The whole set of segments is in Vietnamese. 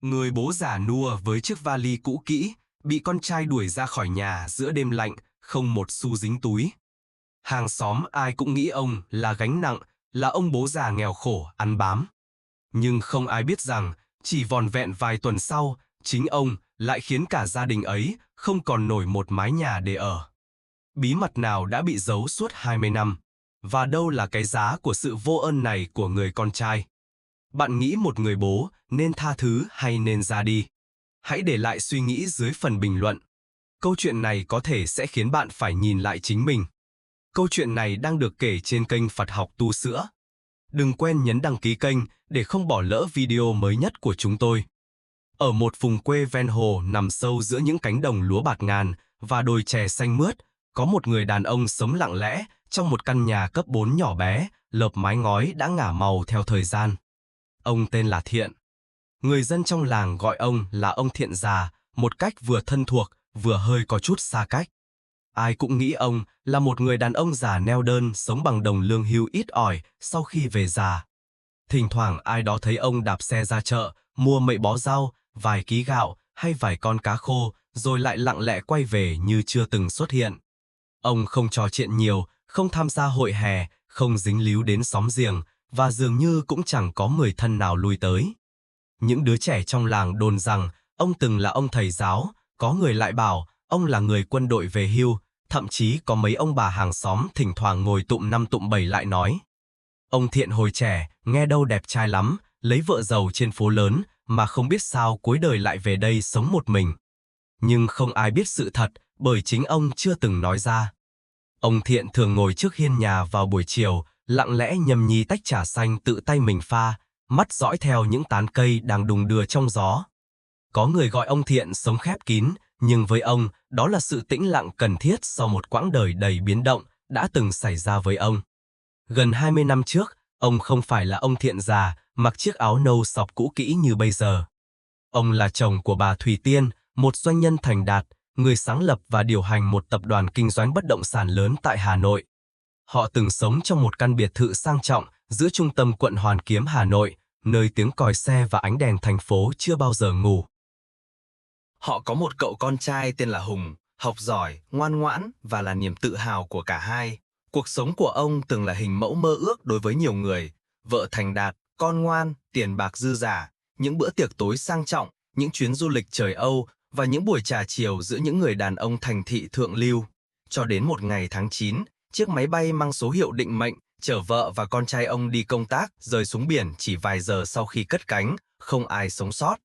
Người bố già nua với chiếc vali cũ kỹ, bị con trai đuổi ra khỏi nhà giữa đêm lạnh, không một xu dính túi. Hàng xóm ai cũng nghĩ ông là gánh nặng, là ông bố già nghèo khổ, ăn bám. Nhưng không ai biết rằng, chỉ vòn vẹn vài tuần sau, chính ông lại khiến cả gia đình ấy không còn nổi một mái nhà để ở. Bí mật nào đã bị giấu suốt 20 năm? Và đâu là cái giá của sự vô ơn này của người con trai? Bạn nghĩ một người bố nên tha thứ hay nên ra đi? Hãy để lại suy nghĩ dưới phần bình luận. Câu chuyện này có thể sẽ khiến bạn phải nhìn lại chính mình. Câu chuyện này đang được kể trên kênh Phật học Tu Sữa. Đừng quên nhấn đăng ký kênh để không bỏ lỡ video mới nhất của chúng tôi. Ở một vùng quê ven hồ nằm sâu giữa những cánh đồng lúa bạt ngàn và đồi chè xanh mướt, có một người đàn ông sống lặng lẽ trong một căn nhà cấp 4 nhỏ bé, lợp mái ngói đã ngả màu theo thời gian. Ông tên là Thiện. Người dân trong làng gọi ông là ông Thiện già, một cách vừa thân thuộc, vừa hơi có chút xa cách. Ai cũng nghĩ ông là một người đàn ông già neo đơn sống bằng đồng lương hưu ít ỏi sau khi về già. Thỉnh thoảng ai đó thấy ông đạp xe ra chợ, mua mấy bó rau, vài ký gạo hay vài con cá khô, rồi lại lặng lẽ quay về như chưa từng xuất hiện. Ông không trò chuyện nhiều, không tham gia hội hè, không dính líu đến xóm giềng, và dường như cũng chẳng có người thân nào lui tới. Những đứa trẻ trong làng đồn rằng ông từng là ông thầy giáo, có người lại bảo ông là người quân đội về hưu, thậm chí có mấy ông bà hàng xóm thỉnh thoảng ngồi tụm năm tụm bảy lại nói. Ông Thiện hồi trẻ, nghe đâu đẹp trai lắm, lấy vợ giàu trên phố lớn, mà không biết sao cuối đời lại về đây sống một mình. Nhưng không ai biết sự thật, bởi chính ông chưa từng nói ra. Ông Thiện thường ngồi trước hiên nhà vào buổi chiều, lặng lẽ nhâm nhi tách trà xanh tự tay mình pha, mắt dõi theo những tán cây đang đung đưa trong gió. Có người gọi ông Thiện sống khép kín, nhưng với ông, đó là sự tĩnh lặng cần thiết sau một quãng đời đầy biến động đã từng xảy ra với ông. Gần 20 năm trước, ông không phải là ông Thiện già, mặc chiếc áo nâu xộc cũ kỹ như bây giờ. Ông là chồng của bà Thùy Tiên, một doanh nhân thành đạt, người sáng lập và điều hành một tập đoàn kinh doanh bất động sản lớn tại Hà Nội. Họ từng sống trong một căn biệt thự sang trọng giữa trung tâm quận Hoàn Kiếm Hà Nội, nơi tiếng còi xe và ánh đèn thành phố chưa bao giờ ngủ. Họ có một cậu con trai tên là Hùng, học giỏi, ngoan ngoãn và là niềm tự hào của cả hai. Cuộc sống của ông từng là hình mẫu mơ ước đối với nhiều người. Vợ thành đạt, con ngoan, tiền bạc dư dả, những bữa tiệc tối sang trọng, những chuyến du lịch trời Âu và những buổi trà chiều giữa những người đàn ông thành thị thượng lưu. Cho đến một ngày tháng 9, chiếc máy bay mang số hiệu định mệnh chở vợ và con trai ông đi công tác rơi xuống biển chỉ vài giờ sau khi cất cánh, không ai sống sót.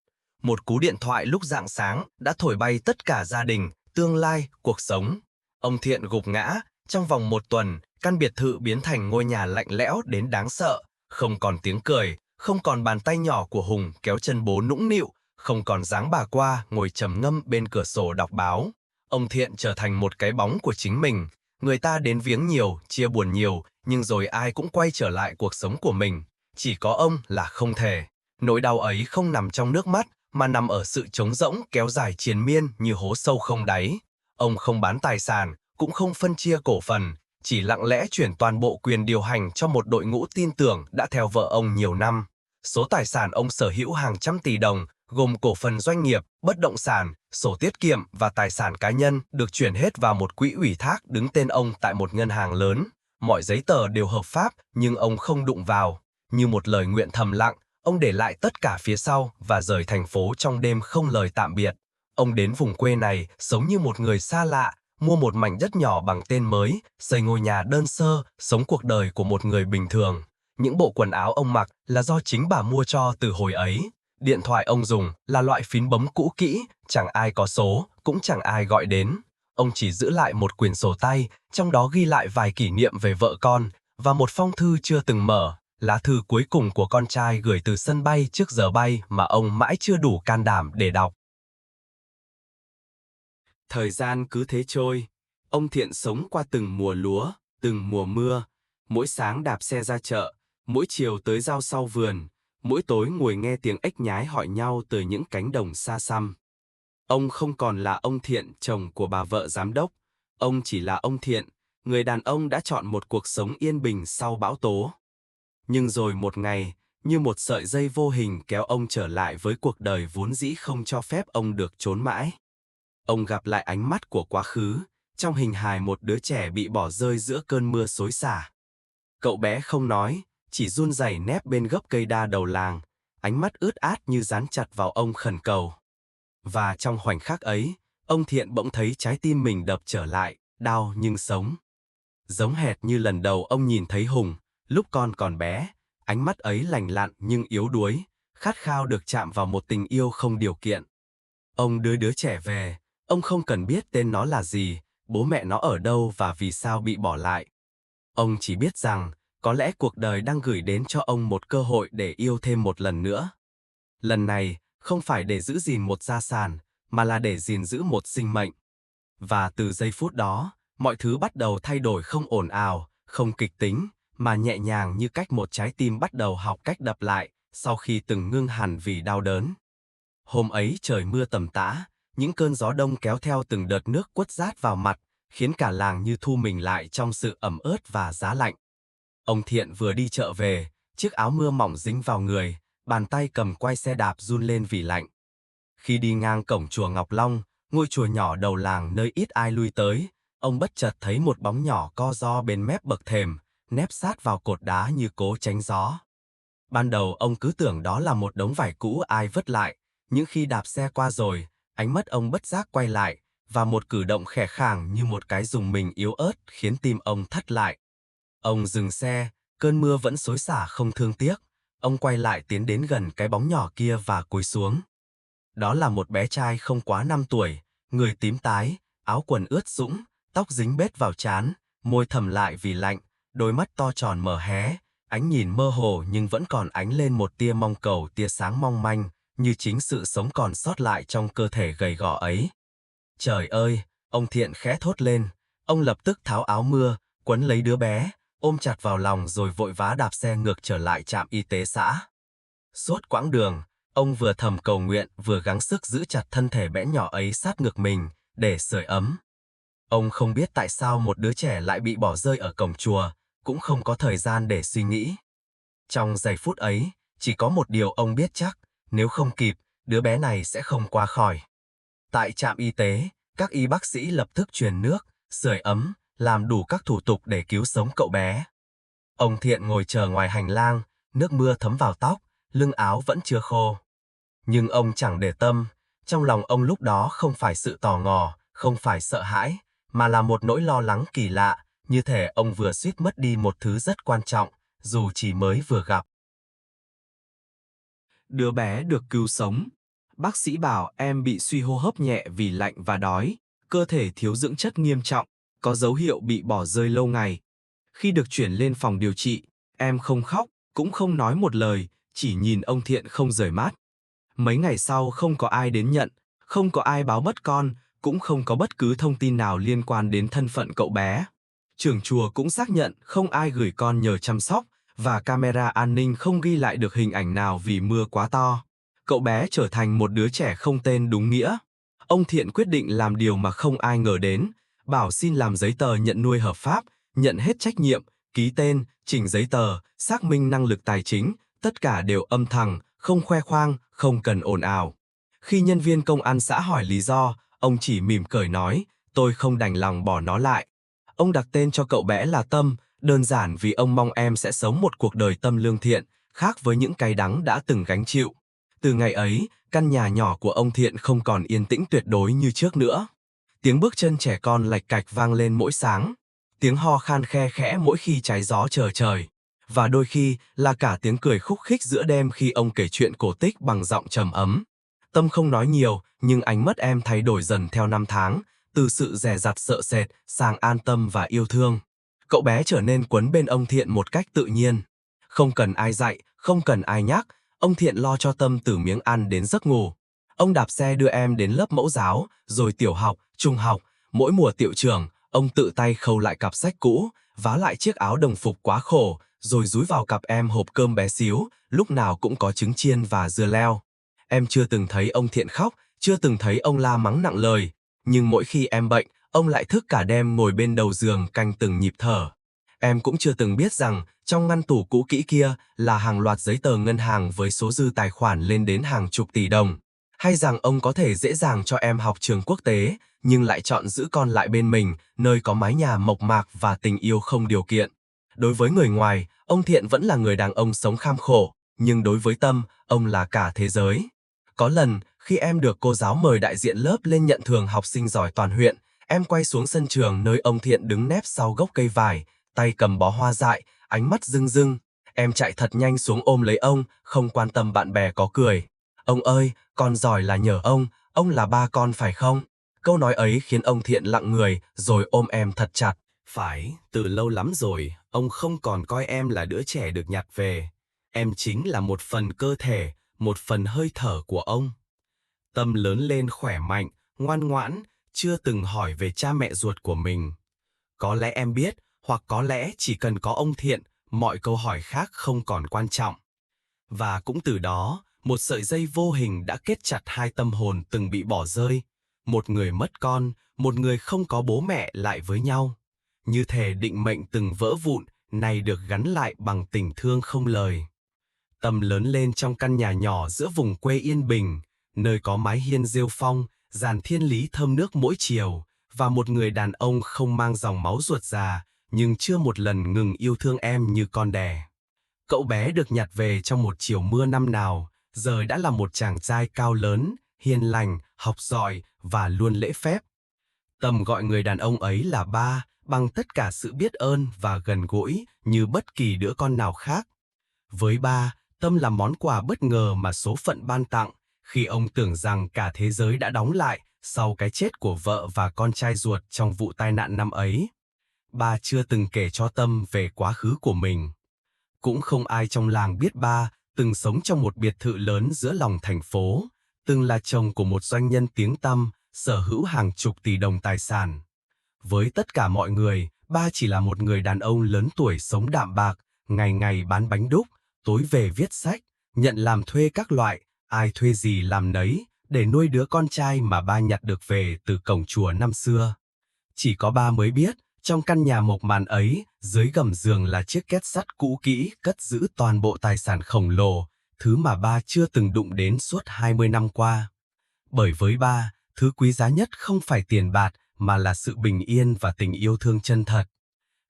Một cú điện thoại lúc rạng sáng đã thổi bay tất cả gia đình, tương lai, cuộc sống. Ông Thiện gục ngã, trong vòng một tuần, căn biệt thự biến thành ngôi nhà lạnh lẽo đến đáng sợ, không còn tiếng cười, không còn bàn tay nhỏ của Hùng kéo chân bố nũng nịu, không còn dáng bà qua ngồi trầm ngâm bên cửa sổ đọc báo. Ông Thiện trở thành một cái bóng của chính mình. Người ta đến viếng nhiều, chia buồn nhiều, nhưng rồi ai cũng quay trở lại cuộc sống của mình. Chỉ có ông là không thể. Nỗi đau ấy không nằm trong nước mắt, mà nằm ở sự trống rỗng kéo dài triền miên như hố sâu không đáy. Ông không bán tài sản, cũng không phân chia cổ phần, chỉ lặng lẽ chuyển toàn bộ quyền điều hành cho một đội ngũ tin tưởng đã theo vợ ông nhiều năm. Số tài sản ông sở hữu hàng trăm tỷ đồng, gồm cổ phần doanh nghiệp, bất động sản, sổ tiết kiệm và tài sản cá nhân được chuyển hết vào một quỹ ủy thác đứng tên ông tại một ngân hàng lớn. Mọi giấy tờ đều hợp pháp, nhưng ông không đụng vào. Như một lời nguyện thầm lặng, ông để lại tất cả phía sau và rời thành phố trong đêm không lời tạm biệt. Ông đến vùng quê này sống như một người xa lạ, mua một mảnh đất nhỏ bằng tên mới, xây ngôi nhà đơn sơ, sống cuộc đời của một người bình thường. Những bộ quần áo ông mặc là do chính bà mua cho từ hồi ấy. Điện thoại ông dùng là loại phím bấm cũ kỹ, chẳng ai có số, cũng chẳng ai gọi đến. Ông chỉ giữ lại một quyển sổ tay, trong đó ghi lại vài kỷ niệm về vợ con, và một phong thư chưa từng mở, lá thư cuối cùng của con trai gửi từ sân bay trước giờ bay mà ông mãi chưa đủ can đảm để đọc. Thời gian cứ thế trôi, ông Thiện sống qua từng mùa lúa, từng mùa mưa, mỗi sáng đạp xe ra chợ, mỗi chiều tới rau sau vườn, mỗi tối ngồi nghe tiếng ếch nhái hỏi nhau từ những cánh đồng xa xăm. Ông không còn là ông Thiện, chồng của bà vợ giám đốc, ông chỉ là ông Thiện, người đàn ông đã chọn một cuộc sống yên bình sau bão tố. Nhưng rồi một ngày, như một sợi dây vô hình kéo ông trở lại với cuộc đời vốn dĩ không cho phép ông được trốn mãi. Ông gặp lại ánh mắt của quá khứ, trong hình hài một đứa trẻ bị bỏ rơi giữa cơn mưa xối xả. Cậu bé không nói, chỉ run rẩy nép bên gốc cây đa đầu làng, ánh mắt ướt át như dán chặt vào ông khẩn cầu. Và trong khoảnh khắc ấy, ông Thiện bỗng thấy trái tim mình đập trở lại, đau nhưng sống. Giống hệt như lần đầu ông nhìn thấy Hùng, lúc con còn bé, ánh mắt ấy lành lặn nhưng yếu đuối, khát khao được chạm vào một tình yêu không điều kiện. Ông đưa đứa trẻ về, ông không cần biết tên nó là gì, bố mẹ nó ở đâu và vì sao bị bỏ lại. Ông chỉ biết rằng, có lẽ cuộc đời đang gửi đến cho ông một cơ hội để yêu thêm một lần nữa. Lần này, không phải để giữ gìn một gia sản, mà là để gìn giữ một sinh mệnh. Và từ giây phút đó, mọi thứ bắt đầu thay đổi, không ồn ào, không kịch tính, mà nhẹ nhàng như cách một trái tim bắt đầu học cách đập lại, sau khi từng ngưng hẳn vì đau đớn. Hôm ấy trời mưa tầm tã, những cơn gió đông kéo theo từng đợt nước quất rát vào mặt, khiến cả làng như thu mình lại trong sự ẩm ướt và giá lạnh. Ông Thiện vừa đi chợ về, chiếc áo mưa mỏng dính vào người, bàn tay cầm quai xe đạp run lên vì lạnh. Khi đi ngang cổng chùa Ngọc Long, ngôi chùa nhỏ đầu làng nơi ít ai lui tới, ông bất chợt thấy một bóng nhỏ co ro bên mép bậc thềm, nép sát vào cột đá như cố tránh gió. Ban đầu ông cứ tưởng đó là một đống vải cũ ai vứt lại, nhưng khi đạp xe qua rồi, ánh mắt ông bất giác quay lại, và một cử động khẽ khàng như một cái rùng mình yếu ớt khiến tim ông thắt lại. Ông dừng xe, cơn mưa vẫn xối xả không thương tiếc. Ông quay lại tiến đến gần cái bóng nhỏ kia và cúi xuống. Đó là một bé trai không quá 5 tuổi, người tím tái, áo quần ướt sũng, tóc dính bết vào trán, môi thầm lại vì lạnh, đôi mắt to tròn mở hé, ánh nhìn mơ hồ nhưng vẫn còn ánh lên một tia mong cầu, tia sáng mong manh, như chính sự sống còn sót lại trong cơ thể gầy gò ấy. Trời ơi, ông Thiện khẽ thốt lên, ông lập tức tháo áo mưa, quấn lấy đứa bé, ôm chặt vào lòng rồi vội vã đạp xe ngược trở lại trạm y tế xã. Suốt quãng đường, ông vừa thầm cầu nguyện vừa gắng sức giữ chặt thân thể bé nhỏ ấy sát ngực mình, để sưởi ấm. Ông không biết tại sao một đứa trẻ lại bị bỏ rơi ở cổng chùa, cũng không có thời gian để suy nghĩ. Trong giây phút ấy, chỉ có một điều ông biết chắc, nếu không kịp, đứa bé này sẽ không qua khỏi. Tại trạm y tế, các y bác sĩ lập tức truyền nước, sưởi ấm, làm đủ các thủ tục để cứu sống cậu bé. Ông Thiện ngồi chờ ngoài hành lang, nước mưa thấm vào tóc, lưng áo vẫn chưa khô. Nhưng ông chẳng để tâm, trong lòng ông lúc đó không phải sự tò mò, không phải sợ hãi, mà là một nỗi lo lắng kỳ lạ, như thể ông vừa suýt mất đi một thứ rất quan trọng, dù chỉ mới vừa gặp. Đứa bé được cứu sống. Bác sĩ bảo em bị suy hô hấp nhẹ vì lạnh và đói, cơ thể thiếu dưỡng chất nghiêm trọng, có dấu hiệu bị bỏ rơi lâu ngày. Khi được chuyển lên phòng điều trị, em không khóc, cũng không nói một lời, chỉ nhìn ông Thiện không rời mắt. Mấy ngày sau không có ai đến nhận, không có ai báo mất con, cũng không có bất cứ thông tin nào liên quan đến thân phận cậu bé. Trưởng chùa cũng xác nhận không ai gửi con nhờ chăm sóc, và camera an ninh không ghi lại được hình ảnh nào vì mưa quá to. Cậu bé trở thành một đứa trẻ không tên đúng nghĩa. Ông Thiện quyết định làm điều mà không ai ngờ đến, bảo xin làm giấy tờ nhận nuôi hợp pháp, nhận hết trách nhiệm, ký tên, chỉnh giấy tờ, xác minh năng lực tài chính, tất cả đều âm thầm, không khoe khoang, không cần ồn ào. Khi nhân viên công an xã hỏi lý do, ông chỉ mỉm cười nói, tôi không đành lòng bỏ nó lại. Ông đặt tên cho cậu bé là Tâm, đơn giản vì ông mong em sẽ sống một cuộc đời tâm lương thiện, khác với những cay đắng đã từng gánh chịu. Từ ngày ấy, căn nhà nhỏ của ông Thiện không còn yên tĩnh tuyệt đối như trước nữa. Tiếng bước chân trẻ con lạch cạch vang lên mỗi sáng, tiếng ho khan khe khẽ mỗi khi trái gió chờ trời, và đôi khi là cả tiếng cười khúc khích giữa đêm khi ông kể chuyện cổ tích bằng giọng trầm ấm. Tâm không nói nhiều, nhưng ánh mắt em thay đổi dần theo năm tháng, từ sự dè dặt sợ sệt sang an tâm và yêu thương. Cậu bé trở nên quấn bên ông Thiện một cách tự nhiên. Không cần ai dạy, không cần ai nhắc, ông Thiện lo cho Tâm từ miếng ăn đến giấc ngủ. Ông đạp xe đưa em đến lớp mẫu giáo, rồi tiểu học, trung học. Mỗi mùa tiệu trường, ông tự tay khâu lại cặp sách cũ, vá lại chiếc áo đồng phục quá khổ, rồi dúi vào cặp em hộp cơm bé xíu, lúc nào cũng có trứng chiên và dưa leo. Em chưa từng thấy ông Thiện khóc, chưa từng thấy ông la mắng nặng lời. Nhưng mỗi khi em bệnh, ông lại thức cả đêm ngồi bên đầu giường canh từng nhịp thở. Em cũng chưa từng biết rằng trong ngăn tủ cũ kỹ kia là hàng loạt giấy tờ ngân hàng với số dư tài khoản lên đến hàng chục tỷ đồng. Hay rằng ông có thể dễ dàng cho em học trường quốc tế, nhưng lại chọn giữ con lại bên mình, nơi có mái nhà mộc mạc và tình yêu không điều kiện. Đối với người ngoài, ông Thiện vẫn là người đàn ông sống kham khổ, nhưng đối với Tâm, ông là cả thế giới. Có lần, khi em được cô giáo mời đại diện lớp lên nhận thưởng học sinh giỏi toàn huyện, em quay xuống sân trường nơi ông Thiện đứng nép sau gốc cây vải, tay cầm bó hoa dại, ánh mắt rưng rưng. Em chạy thật nhanh xuống ôm lấy ông, không quan tâm bạn bè có cười. Ông ơi, con giỏi là nhờ ông là ba con phải không? Câu nói ấy khiến ông Thiện lặng người rồi ôm em thật chặt. Phải, từ lâu lắm rồi, ông không còn coi em là đứa trẻ được nhặt về. Em chính là một phần cơ thể, một phần hơi thở của ông. Tâm lớn lên khỏe mạnh, ngoan ngoãn, chưa từng hỏi về cha mẹ ruột của mình. Có lẽ em biết, hoặc có lẽ chỉ cần có ông Thiện, mọi câu hỏi khác không còn quan trọng. Và cũng từ đó, một sợi dây vô hình đã kết chặt hai tâm hồn từng bị bỏ rơi. Một người mất con, một người không có bố mẹ lại với nhau. Như thể định mệnh từng vỡ vụn, nay được gắn lại bằng tình thương không lời. Tâm lớn lên trong căn nhà nhỏ giữa vùng quê yên bình, nơi có mái hiên rêu phong, giàn thiên lý thơm nước mỗi chiều, và một người đàn ông không mang dòng máu ruột già, nhưng chưa một lần ngừng yêu thương em như con đẻ. Cậu bé được nhặt về trong một chiều mưa năm nào, giờ đã là một chàng trai cao lớn, hiền lành, học giỏi và luôn lễ phép. Tâm gọi người đàn ông ấy là ba, bằng tất cả sự biết ơn và gần gũi như bất kỳ đứa con nào khác. Với ba, Tâm là món quà bất ngờ mà số phận ban tặng, khi ông tưởng rằng cả thế giới đã đóng lại sau cái chết của vợ và con trai ruột trong vụ tai nạn năm ấy. Ba chưa từng kể cho Tâm về quá khứ của mình. Cũng không ai trong làng biết ba từng sống trong một biệt thự lớn giữa lòng thành phố, từng là chồng của một doanh nhân tiếng tăm, sở hữu hàng chục tỷ đồng tài sản. Với tất cả mọi người, ba chỉ là một người đàn ông lớn tuổi sống đạm bạc, ngày ngày bán bánh đúc, tối về viết sách, nhận làm thuê các loại, ai thuê gì làm nấy, để nuôi đứa con trai mà ba nhặt được về từ cổng chùa năm xưa. Chỉ có ba mới biết, trong căn nhà mộc màn ấy, dưới gầm giường là chiếc két sắt cũ kỹ cất giữ toàn bộ tài sản khổng lồ, thứ mà ba chưa từng đụng đến suốt 20 năm qua. Bởi với ba, thứ quý giá nhất không phải tiền bạc, mà là sự bình yên và tình yêu thương chân thật.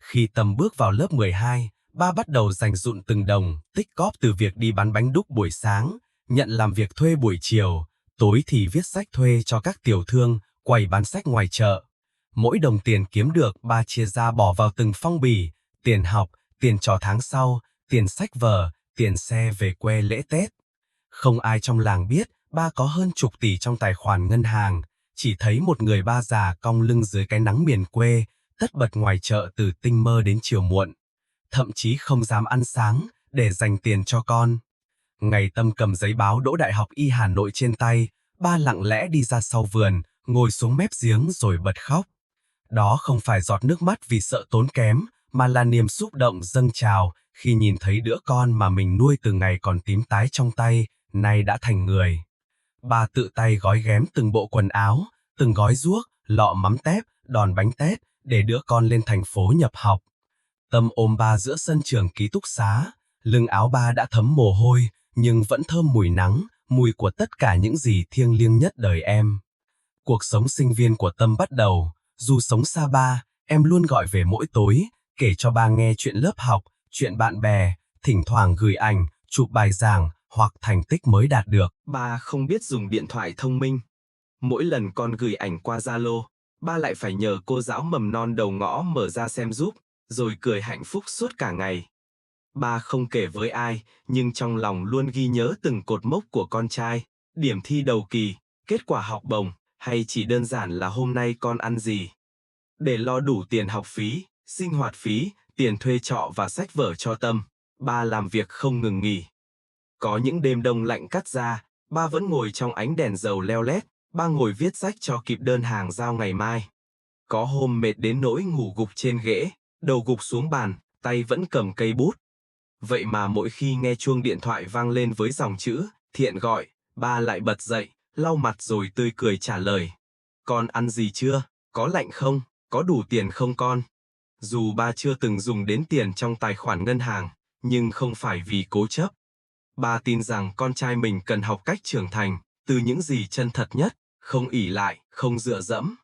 Khi Tâm bước vào lớp 12, ba bắt đầu dành dụm từng đồng, tích góp từ việc đi bán bánh đúc buổi sáng, nhận làm việc thuê buổi chiều, tối thì viết sách thuê cho các tiểu thương, quầy bán sách ngoài chợ. Mỗi đồng tiền kiếm được ba chia ra bỏ vào từng phong bì, tiền học, tiền trò tháng sau, tiền sách vở, tiền xe về quê lễ Tết. Không ai trong làng biết ba có hơn chục tỷ trong tài khoản ngân hàng, chỉ thấy một người ba già cong lưng dưới cái nắng miền quê, tất bật ngoài chợ từ tinh mơ đến chiều muộn. Thậm chí không dám ăn sáng để dành tiền cho con. Ngày Tâm cầm giấy báo đỗ Đại học Y Hà Nội trên tay, ba lặng lẽ đi ra sau vườn, ngồi xuống mép giếng rồi bật khóc. Đó không phải giọt nước mắt vì sợ tốn kém, mà là niềm xúc động dâng trào khi nhìn thấy đứa con mà mình nuôi từ ngày còn tím tái trong tay, nay đã thành người. Bà tự tay gói ghém từng bộ quần áo, từng gói ruốc, lọ mắm tép, đòn bánh tét để đứa con lên thành phố nhập học. Tâm ôm ba giữa sân trường ký túc xá, lưng áo ba đã thấm mồ hôi, nhưng vẫn thơm mùi nắng, mùi của tất cả những gì thiêng liêng nhất đời em. Cuộc sống sinh viên của Tâm bắt đầu, dù sống xa ba, em luôn gọi về mỗi tối, kể cho ba nghe chuyện lớp học, chuyện bạn bè, thỉnh thoảng gửi ảnh, chụp bài giảng hoặc thành tích mới đạt được. Ba không biết dùng điện thoại thông minh. Mỗi lần con gửi ảnh qua Zalo, ba lại phải nhờ cô giáo mầm non đầu ngõ mở ra xem giúp, rồi cười hạnh phúc suốt cả ngày. Ba không kể với ai, nhưng trong lòng luôn ghi nhớ từng cột mốc của con trai, điểm thi đầu kỳ, kết quả học bổng, hay chỉ đơn giản là hôm nay con ăn gì. Để lo đủ tiền học phí, sinh hoạt phí, tiền thuê trọ và sách vở cho Tâm, ba làm việc không ngừng nghỉ. Có những đêm đông lạnh cắt da, ba vẫn ngồi trong ánh đèn dầu leo lét, ba ngồi viết sách cho kịp đơn hàng giao ngày mai. Có hôm mệt đến nỗi ngủ gục trên ghế, đầu gục xuống bàn, tay vẫn cầm cây bút. Vậy mà mỗi khi nghe chuông điện thoại vang lên với dòng chữ Thiện gọi, ba lại bật dậy, lau mặt rồi tươi cười trả lời. Con ăn gì chưa? Có lạnh không? Có đủ tiền không con? Dù ba chưa từng dùng đến tiền trong tài khoản ngân hàng, nhưng không phải vì cố chấp. Ba tin rằng con trai mình cần học cách trưởng thành, từ những gì chân thật nhất, không ỷ lại, không dựa dẫm.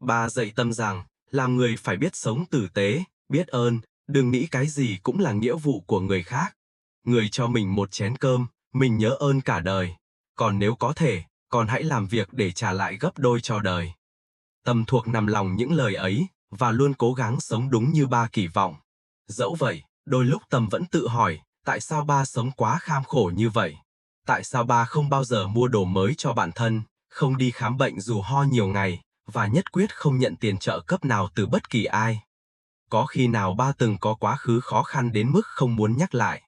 Ba dạy Tâm rằng, làm người phải biết sống tử tế, biết ơn, đừng nghĩ cái gì cũng là nghĩa vụ của người khác. Người cho mình một chén cơm, mình nhớ ơn cả đời. Còn nếu có thể, còn hãy làm việc để trả lại gấp đôi cho đời. Tâm thuộc nằm lòng những lời ấy, và luôn cố gắng sống đúng như ba kỳ vọng. Dẫu vậy, đôi lúc Tâm vẫn tự hỏi, tại sao ba sống quá kham khổ như vậy? Tại sao ba không bao giờ mua đồ mới cho bản thân, không đi khám bệnh dù ho nhiều ngày, và nhất quyết không nhận tiền trợ cấp nào từ bất kỳ ai? Có khi nào ba từng có quá khứ khó khăn đến mức không muốn nhắc lại?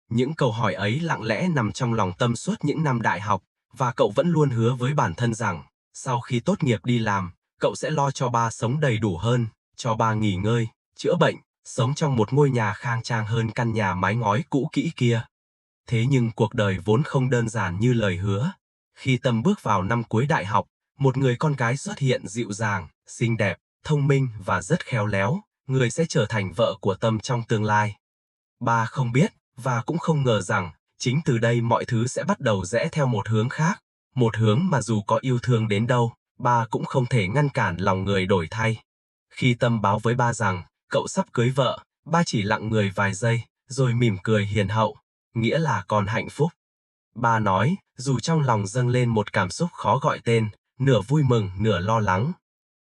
Những câu hỏi ấy lặng lẽ nằm trong lòng Tâm suốt những năm đại học, và cậu vẫn luôn hứa với bản thân rằng, sau khi tốt nghiệp đi làm, cậu sẽ lo cho ba sống đầy đủ hơn, cho ba nghỉ ngơi, chữa bệnh, sống trong một ngôi nhà khang trang hơn căn nhà mái ngói cũ kỹ kia. Thế nhưng cuộc đời vốn không đơn giản như lời hứa. Khi Tâm bước vào năm cuối đại học, một người con gái xuất hiện dịu dàng, xinh đẹp, thông minh và rất khéo léo, người sẽ trở thành vợ của Tâm trong tương lai. Ba không biết, và cũng không ngờ rằng, chính từ đây mọi thứ sẽ bắt đầu rẽ theo một hướng khác. Một hướng mà dù có yêu thương đến đâu, ba cũng không thể ngăn cản lòng người đổi thay. Khi Tâm báo với ba rằng, cậu sắp cưới vợ, ba chỉ lặng người vài giây, rồi mỉm cười hiền hậu, nghĩa là con hạnh phúc. Ba nói, dù trong lòng dâng lên một cảm xúc khó gọi tên, nửa vui mừng, nửa lo lắng.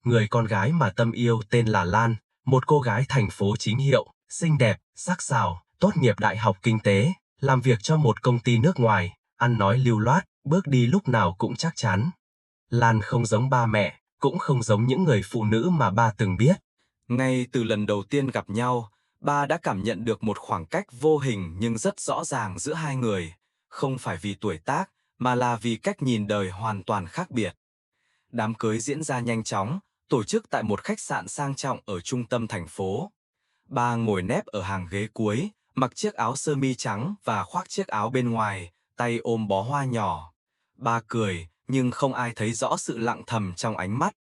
Người con gái mà Tâm yêu tên là Lan, một cô gái thành phố chính hiệu, xinh đẹp, sắc sảo, tốt nghiệp đại học kinh tế, làm việc cho một công ty nước ngoài, ăn nói lưu loát, bước đi lúc nào cũng chắc chắn. Lan không giống ba mẹ, cũng không giống những người phụ nữ mà ba từng biết. Ngay từ lần đầu tiên gặp nhau, ba đã cảm nhận được một khoảng cách vô hình nhưng rất rõ ràng giữa hai người, không phải vì tuổi tác, mà là vì cách nhìn đời hoàn toàn khác biệt. Đám cưới diễn ra nhanh chóng, tổ chức tại một khách sạn sang trọng ở trung tâm thành phố. Ba ngồi nép ở hàng ghế cuối, mặc chiếc áo sơ mi trắng và khoác chiếc áo bên ngoài, tay ôm bó hoa nhỏ. Ba cười, nhưng không ai thấy rõ sự lặng thầm trong ánh mắt.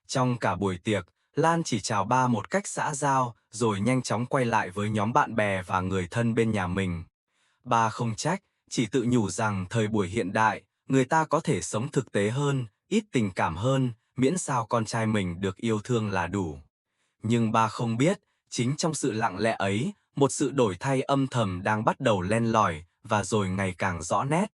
Trong cả buổi tiệc, Lan chỉ chào ba một cách xã giao, rồi nhanh chóng quay lại với nhóm bạn bè và người thân bên nhà mình. Ba không trách, chỉ tự nhủ rằng thời buổi hiện đại, người ta có thể sống thực tế hơn, ít tình cảm hơn, miễn sao con trai mình được yêu thương là đủ. Nhưng ba không biết, chính trong sự lặng lẽ ấy, một sự đổi thay âm thầm đang bắt đầu len lỏi, và rồi ngày càng rõ nét.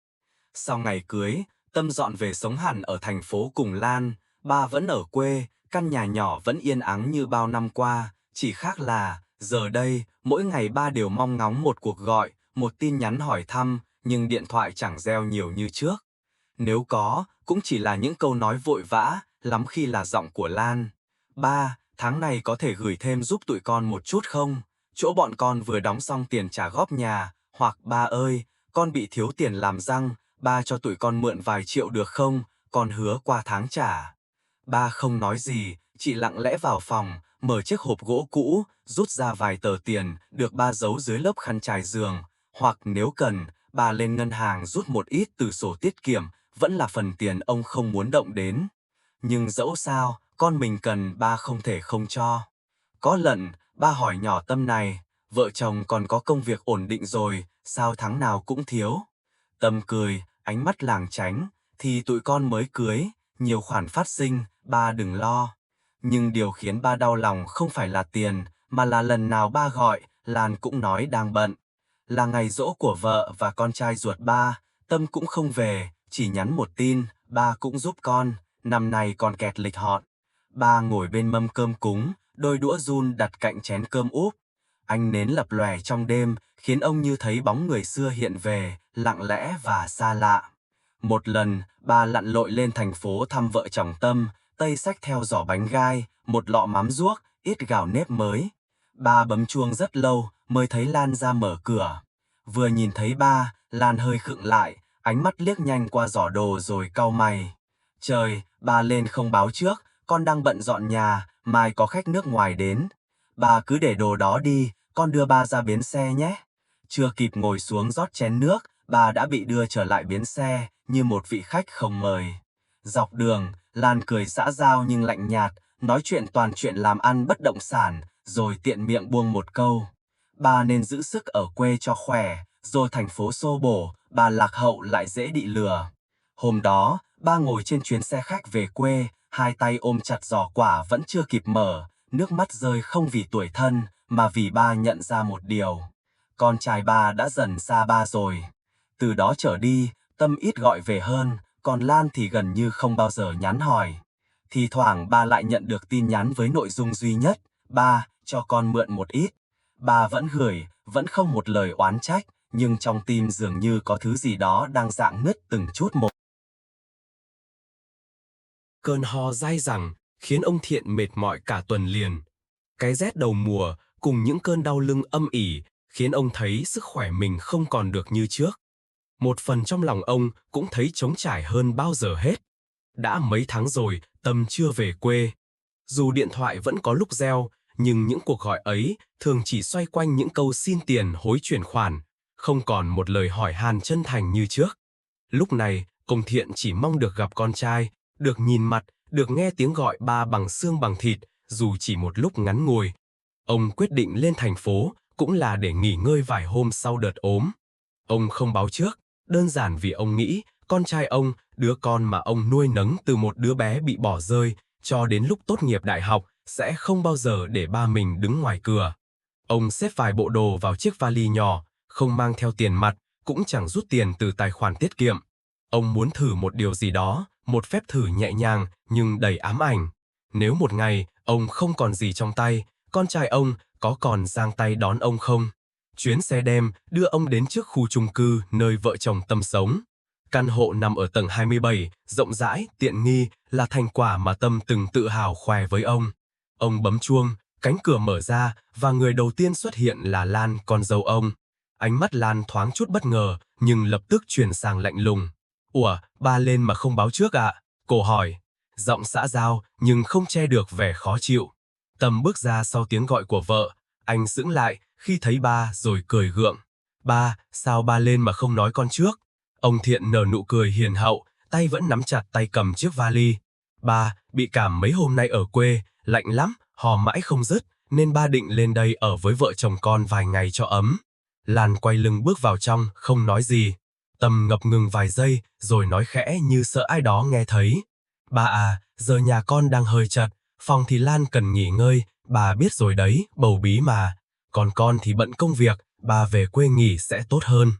Sau ngày cưới, Tâm dọn về sống hẳn ở thành phố cùng Lan, ba vẫn ở quê, căn nhà nhỏ vẫn yên ắng như bao năm qua, chỉ khác là, giờ đây, mỗi ngày ba đều mong ngóng một cuộc gọi, một tin nhắn hỏi thăm, nhưng điện thoại chẳng reo nhiều như trước. Nếu có, cũng chỉ là những câu nói vội vã, lắm khi là giọng của Lan. Ba, tháng này có thể gửi thêm giúp tụi con một chút không? Chỗ bọn con vừa đóng xong tiền trả góp nhà, hoặc ba ơi, con bị thiếu tiền làm răng, ba cho tụi con mượn vài triệu được không? Con hứa qua tháng trả. Ba không nói gì, chỉ lặng lẽ vào phòng, mở chiếc hộp gỗ cũ, rút ra vài tờ tiền, được ba giấu dưới lớp khăn trải giường. Hoặc nếu cần, ba lên ngân hàng rút một ít từ sổ tiết kiệm, vẫn là phần tiền ông không muốn động đến. Nhưng dẫu sao, con mình cần ba không thể không cho. Có lần, ba hỏi nhỏ Tâm này, vợ chồng còn có công việc ổn định rồi, sao tháng nào cũng thiếu? Tâm cười, ánh mắt lảng tránh, thì tụi con mới cưới, nhiều khoản phát sinh, ba đừng lo. Nhưng điều khiến ba đau lòng không phải là tiền, mà là lần nào ba gọi, Lan cũng nói đang bận. Là ngày giỗ của vợ và con trai ruột ba, Tâm cũng không về, chỉ nhắn một tin, ba cũng giúp con, năm nay còn kẹt lịch họp. Ba ngồi bên mâm cơm cúng, đôi đũa giun đặt cạnh chén cơm úp. Ánh nến lập lòe trong đêm, khiến ông như thấy bóng người xưa hiện về, lặng lẽ và xa lạ. Một lần, ba lặn lội lên thành phố thăm vợ chồng Tâm, tay xách theo giỏ bánh gai, một lọ mắm ruốc, ít gạo nếp mới. Ba bấm chuông rất lâu, mới thấy Lan ra mở cửa. Vừa nhìn thấy ba, Lan hơi khựng lại, ánh mắt liếc nhanh qua giỏ đồ rồi cau mày. Trời, ba lên không báo trước, con đang bận dọn nhà, mai có khách nước ngoài đến. Ba cứ để đồ đó đi, con đưa ba ra bến xe nhé. Chưa kịp ngồi xuống rót chén nước, ba đã bị đưa trở lại bến xe, như một vị khách không mời. Dọc đường, Lan cười xã giao nhưng lạnh nhạt, nói chuyện toàn chuyện làm ăn bất động sản, rồi tiện miệng buông một câu. Ba nên giữ sức ở quê cho khỏe, rồi thành phố xô bồ, ba lạc hậu lại dễ bị lừa. Hôm đó, ba ngồi trên chuyến xe khách về quê, hai tay ôm chặt giỏ quả vẫn chưa kịp mở, nước mắt rơi không vì tuổi thân, mà vì ba nhận ra một điều. Con trai ba đã dần xa ba rồi. Từ đó trở đi, Tâm ít gọi về hơn, còn Lan thì gần như không bao giờ nhắn hỏi. Thì thoảng ba lại nhận được tin nhắn với nội dung duy nhất, ba, cho con mượn một ít. Ba vẫn gửi, vẫn không một lời oán trách, nhưng trong tim dường như có thứ gì đó đang rạn nứt từng chút một. Cơn ho dai dẳng khiến ông Thiện mệt mỏi cả tuần liền. Cái rét đầu mùa cùng những cơn đau lưng âm ỉ khiến ông thấy sức khỏe mình không còn được như trước. Một phần trong lòng ông cũng thấy trống trải hơn bao giờ hết. Đã mấy tháng rồi, Tâm chưa về quê. Dù điện thoại vẫn có lúc reo, nhưng những cuộc gọi ấy thường chỉ xoay quanh những câu xin tiền hối chuyển khoản, không còn một lời hỏi han chân thành như trước. Lúc này, ông Thiện chỉ mong được gặp con trai, được nhìn mặt, được nghe tiếng gọi ba bằng xương bằng thịt, dù chỉ một lúc ngắn ngủi. Ông quyết định lên thành phố cũng là để nghỉ ngơi vài hôm sau đợt ốm. Ông không báo trước, đơn giản vì ông nghĩ con trai ông, đứa con mà ông nuôi nấng từ một đứa bé bị bỏ rơi, cho đến lúc tốt nghiệp đại học, sẽ không bao giờ để ba mình đứng ngoài cửa. Ông xếp vài bộ đồ vào chiếc vali nhỏ, không mang theo tiền mặt, cũng chẳng rút tiền từ tài khoản tiết kiệm. Ông muốn thử một điều gì đó, một phép thử nhẹ nhàng nhưng đầy ám ảnh. Nếu một ngày ông không còn gì trong tay, con trai ông có còn giang tay đón ông không? Chuyến xe đem đưa ông đến trước khu chung cư nơi vợ chồng Tâm sống. Căn hộ nằm ở tầng 27, rộng rãi, tiện nghi, là thành quả mà Tâm từng tự hào khoe với ông. Ông bấm chuông, cánh cửa mở ra và người đầu tiên xuất hiện là Lan, con dâu ông. Ánh mắt Lan thoáng chút bất ngờ, nhưng lập tức chuyển sang lạnh lùng. Ủa, ba lên mà không báo trước ạ? Cô hỏi. Giọng xã giao nhưng không che được vẻ khó chịu. Tâm bước ra sau tiếng gọi của vợ. Anh sững lại khi thấy ba rồi cười gượng. Ba, sao ba lên mà không nói con trước? Ông Thiện nở nụ cười hiền hậu, tay vẫn nắm chặt tay cầm chiếc vali. Ba, bị cảm mấy hôm nay ở quê, lạnh lắm, hò mãi không dứt, nên ba định lên đây ở với vợ chồng con vài ngày cho ấm. Lan quay lưng bước vào trong, không nói gì. Tâm ngập ngừng vài giây, rồi nói khẽ như sợ ai đó nghe thấy. Ba à, giờ nhà con đang hơi chật, phòng thì Lan cần nghỉ ngơi, bà biết rồi đấy, bầu bí mà. Còn con thì bận công việc, bà về quê nghỉ sẽ tốt hơn.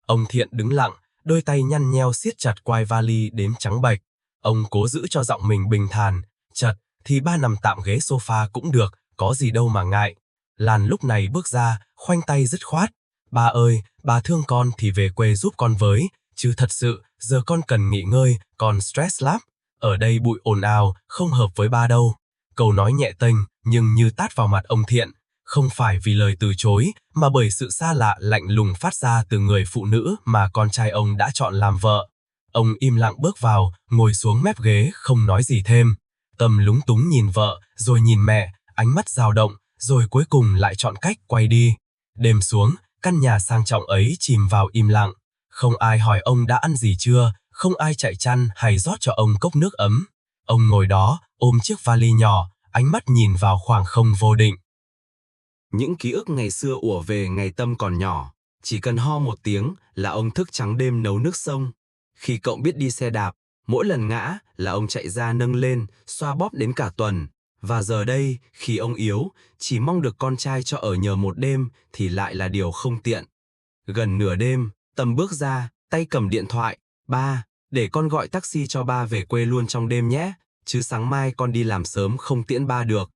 Ông Thiện đứng lặng, đôi tay nhăn nheo siết chặt quai vali đến trắng bệch. Ông cố giữ cho giọng mình bình thản. Chật, thì ba nằm tạm ghế sofa cũng được, có gì đâu mà ngại. Lan lúc này bước ra, khoanh tay dứt khoát. Ba ơi, bà thương con thì về quê giúp con với, chứ thật sự, giờ con cần nghỉ ngơi, còn stress lắm. Ở đây bụi ồn ào, không hợp với ba đâu. Câu nói nhẹ tênh, nhưng như tát vào mặt ông Thiện. Không phải vì lời từ chối, mà bởi sự xa lạ lạnh lùng phát ra từ người phụ nữ mà con trai ông đã chọn làm vợ. Ông im lặng bước vào, ngồi xuống mép ghế, không nói gì thêm. Tâm lúng túng nhìn vợ, rồi nhìn mẹ, ánh mắt dao động, rồi cuối cùng lại chọn cách quay đi. Đêm xuống, căn nhà sang trọng ấy chìm vào im lặng. Không ai hỏi ông đã ăn gì chưa, không ai chạy chăn hay rót cho ông cốc nước ấm. Ông ngồi đó, ôm chiếc vali nhỏ, ánh mắt nhìn vào khoảng không vô định. Những ký ức ngày xưa ùa về ngày Tâm còn nhỏ. Chỉ cần ho một tiếng là ông thức trắng đêm nấu nước sông. Khi cậu biết đi xe đạp, mỗi lần ngã là ông chạy ra nâng lên, xoa bóp đến cả tuần. Và giờ đây, khi ông yếu, chỉ mong được con trai cho ở nhờ một đêm thì lại là điều không tiện. Gần nửa đêm, Tâm bước ra, tay cầm điện thoại. Ba, để con gọi taxi cho ba về quê luôn trong đêm nhé, chứ sáng mai con đi làm sớm không tiễn ba được.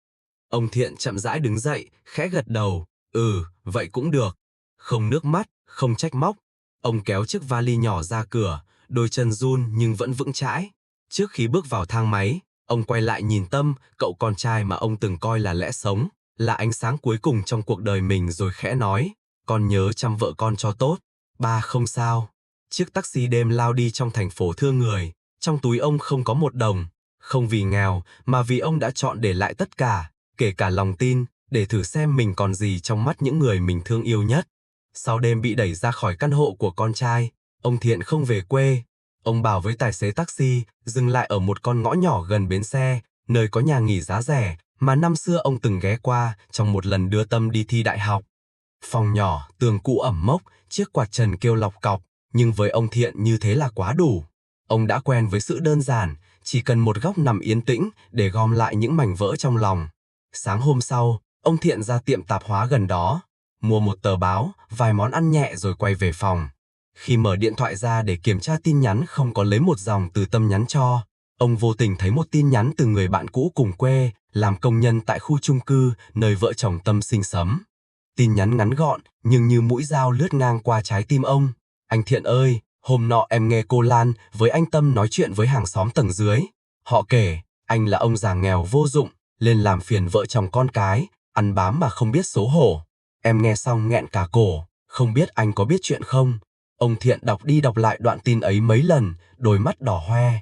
Ông Thiện chậm rãi đứng dậy, khẽ gật đầu. Ừ, vậy cũng được. Không nước mắt, không trách móc. Ông kéo chiếc vali nhỏ ra cửa, đôi chân run nhưng vẫn vững chãi. Trước khi bước vào thang máy, ông quay lại nhìn Tâm, cậu con trai mà ông từng coi là lẽ sống, là ánh sáng cuối cùng trong cuộc đời mình, rồi khẽ nói, con nhớ chăm vợ con cho tốt. Ba không sao. Chiếc taxi đêm lao đi trong thành phố thương người. Trong túi ông không có một đồng. Không vì nghèo, mà vì ông đã chọn để lại tất cả, kể cả lòng tin, để thử xem mình còn gì trong mắt những người mình thương yêu nhất. Sau đêm bị đẩy ra khỏi căn hộ của con trai, ông Thiện không về quê. Ông bảo với tài xế taxi dừng lại ở một con ngõ nhỏ gần bến xe, nơi có nhà nghỉ giá rẻ, mà năm xưa ông từng ghé qua trong một lần đưa Tâm đi thi đại học. Phòng nhỏ, tường cũ ẩm mốc, chiếc quạt trần kêu lọc cọc, nhưng với ông Thiện như thế là quá đủ. Ông đã quen với sự đơn giản, chỉ cần một góc nằm yên tĩnh để gom lại những mảnh vỡ trong lòng. Sáng hôm sau, ông Thiện ra tiệm tạp hóa gần đó, mua một tờ báo, vài món ăn nhẹ rồi quay về phòng. Khi mở điện thoại ra để kiểm tra tin nhắn không có lấy một dòng từ Tâm nhắn cho, ông vô tình thấy một tin nhắn từ người bạn cũ cùng quê, làm công nhân tại khu chung cư nơi vợ chồng Tâm sinh sống. Tin nhắn ngắn gọn nhưng như mũi dao lướt ngang qua trái tim ông. Anh Thiện ơi, hôm nọ em nghe cô Lan với anh Tâm nói chuyện với hàng xóm tầng dưới. Họ kể, anh là ông già nghèo vô dụng, lên làm phiền vợ chồng con cái, ăn bám mà không biết xấu hổ. Em nghe xong nghẹn cả cổ, không biết anh có biết chuyện không? Ông Thiện đọc đi đọc lại đoạn tin ấy mấy lần, đôi mắt đỏ hoe.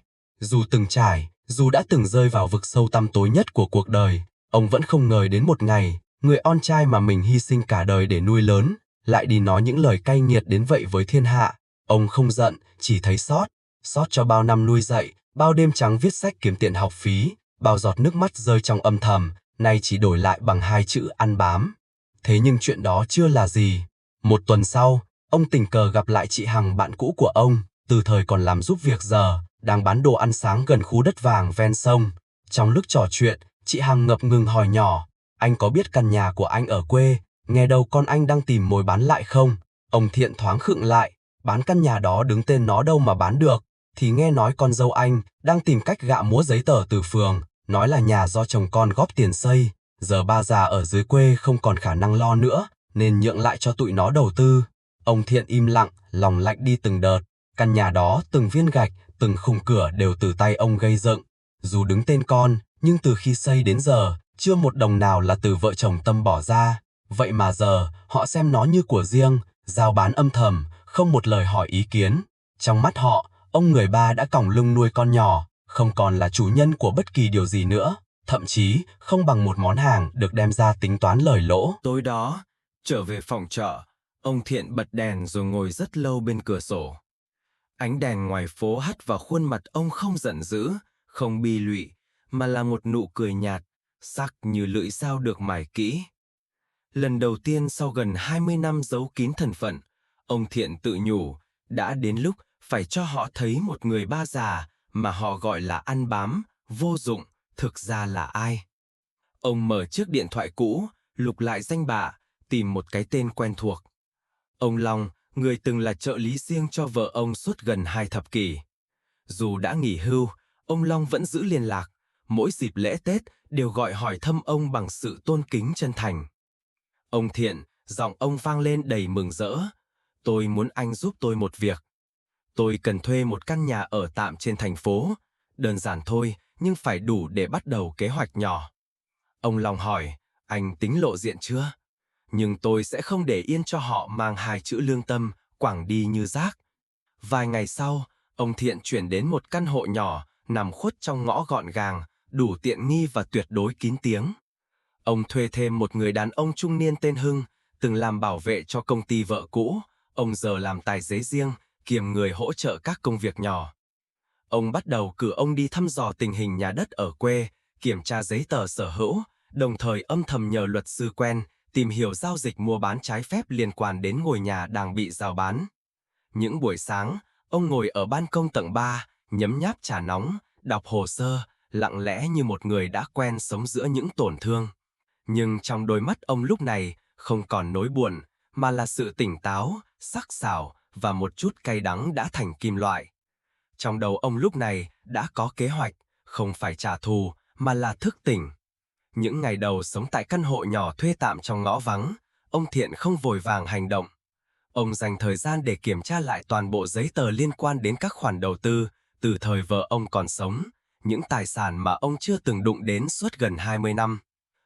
Dù từng trải, dù đã từng rơi vào vực sâu tăm tối nhất của cuộc đời, ông vẫn không ngờ đến một ngày, người con trai mà mình hy sinh cả đời để nuôi lớn, lại đi nói những lời cay nghiệt đến vậy với thiên hạ. Ông không giận, chỉ thấy xót cho bao năm nuôi dạy, bao đêm trắng viết sách kiếm tiền học phí, bao giọt nước mắt rơi trong âm thầm, nay chỉ đổi lại bằng hai chữ ăn bám. Thế nhưng chuyện đó chưa là gì. Một tuần sau, ông tình cờ gặp lại chị Hằng bạn cũ của ông, từ thời còn làm giúp việc giờ, đang bán đồ ăn sáng gần khu đất vàng ven sông. Trong lúc trò chuyện, chị Hằng ngập ngừng hỏi nhỏ, anh có biết căn nhà của anh ở quê, nghe đâu con anh đang tìm mối bán lại không? Ông Thiện thoáng khựng lại, bán căn nhà đó đứng tên nó đâu mà bán được, thì nghe nói con dâu anh đang tìm cách gạ múa giấy tờ từ phường, nói là nhà do chồng con góp tiền xây, giờ ba già ở dưới quê không còn khả năng lo nữa, nên nhượng lại cho tụi nó đầu tư. Ông Thiện im lặng, lòng lạnh đi từng đợt, căn nhà đó từng viên gạch, từng khung cửa đều từ tay ông gây dựng. Dù đứng tên con, nhưng từ khi xây đến giờ, chưa một đồng nào là từ vợ chồng Tâm bỏ ra. Vậy mà giờ, họ xem nó như của riêng, giao bán âm thầm, không một lời hỏi ý kiến. Trong mắt họ, ông người ba đã còng lưng nuôi con nhỏ, không còn là chủ nhân của bất kỳ điều gì nữa, thậm chí không bằng một món hàng được đem ra tính toán lời lỗ. Tối đó, trở về phòng trọ, ông Thiện bật đèn rồi ngồi rất lâu bên cửa sổ. Ánh đèn ngoài phố hắt vào khuôn mặt ông không giận dữ, không bi lụy, mà là một nụ cười nhạt, sắc như lưỡi dao được mài kỹ. Lần đầu tiên sau gần 20 năm giấu kín thân phận, ông Thiện tự nhủ, đã đến lúc phải cho họ thấy một người ba già mà họ gọi là ăn bám, vô dụng, thực ra là ai. Ông mở chiếc điện thoại cũ, lục lại danh bạ, tìm một cái tên quen thuộc. Ông Long, người từng là trợ lý riêng cho vợ ông suốt gần 2 thập kỷ. Dù đã nghỉ hưu, ông Long vẫn giữ liên lạc, mỗi dịp lễ Tết đều gọi hỏi thăm ông bằng sự tôn kính chân thành. Ông Thiện, giọng ông vang lên đầy mừng rỡ. Tôi muốn anh giúp tôi một việc. Tôi cần thuê một căn nhà ở tạm trên thành phố. Đơn giản thôi, nhưng phải đủ để bắt đầu kế hoạch nhỏ. Ông Long hỏi, anh tính lộ diện chưa? Nhưng tôi sẽ không để yên cho họ mang hai chữ lương tâm, quẳng đi như rác. Vài ngày sau, ông Thiện chuyển đến một căn hộ nhỏ, nằm khuất trong ngõ gọn gàng, đủ tiện nghi và tuyệt đối kín tiếng. Ông thuê thêm một người đàn ông trung niên tên Hưng, từng làm bảo vệ cho công ty vợ cũ. Ông giờ làm tài xế riêng, kiêm người hỗ trợ các công việc nhỏ. Ông bắt đầu cử ông đi thăm dò tình hình nhà đất ở quê, kiểm tra giấy tờ sở hữu, đồng thời âm thầm nhờ luật sư quen, tìm hiểu giao dịch mua bán trái phép liên quan đến ngôi nhà đang bị rao bán. Những buổi sáng, ông ngồi ở ban công tầng 3, nhấm nháp trà nóng, đọc hồ sơ, lặng lẽ như một người đã quen sống giữa những tổn thương. Nhưng trong đôi mắt ông lúc này không còn nỗi buồn, mà là sự tỉnh táo, sắc sảo và một chút cay đắng đã thành kim loại. Trong đầu ông lúc này đã có kế hoạch, không phải trả thù, mà là thức tỉnh. Những ngày đầu sống tại căn hộ nhỏ thuê tạm trong ngõ vắng, ông Thiện không vội vàng hành động. Ông dành thời gian để kiểm tra lại toàn bộ giấy tờ liên quan đến các khoản đầu tư, từ thời vợ ông còn sống, những tài sản mà ông chưa từng đụng đến suốt gần 20 năm.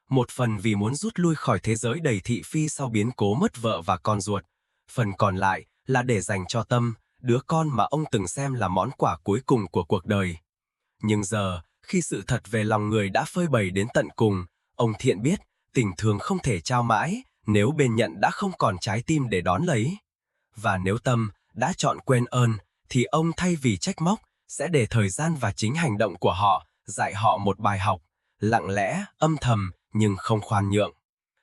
Một phần vì muốn rút lui khỏi thế giới đầy thị phi sau biến cố mất vợ và con ruột, phần còn lại là để dành cho Tâm, đứa con mà ông từng xem là món quà cuối cùng của cuộc đời. Nhưng giờ, khi sự thật về lòng người đã phơi bày đến tận cùng, ông Thiện biết tình thương không thể trao mãi nếu bên nhận đã không còn trái tim để đón lấy. Và nếu Tâm đã chọn quên ơn, thì ông thay vì trách móc, sẽ để thời gian và chính hành động của họ dạy họ một bài học, lặng lẽ, âm thầm nhưng không khoan nhượng.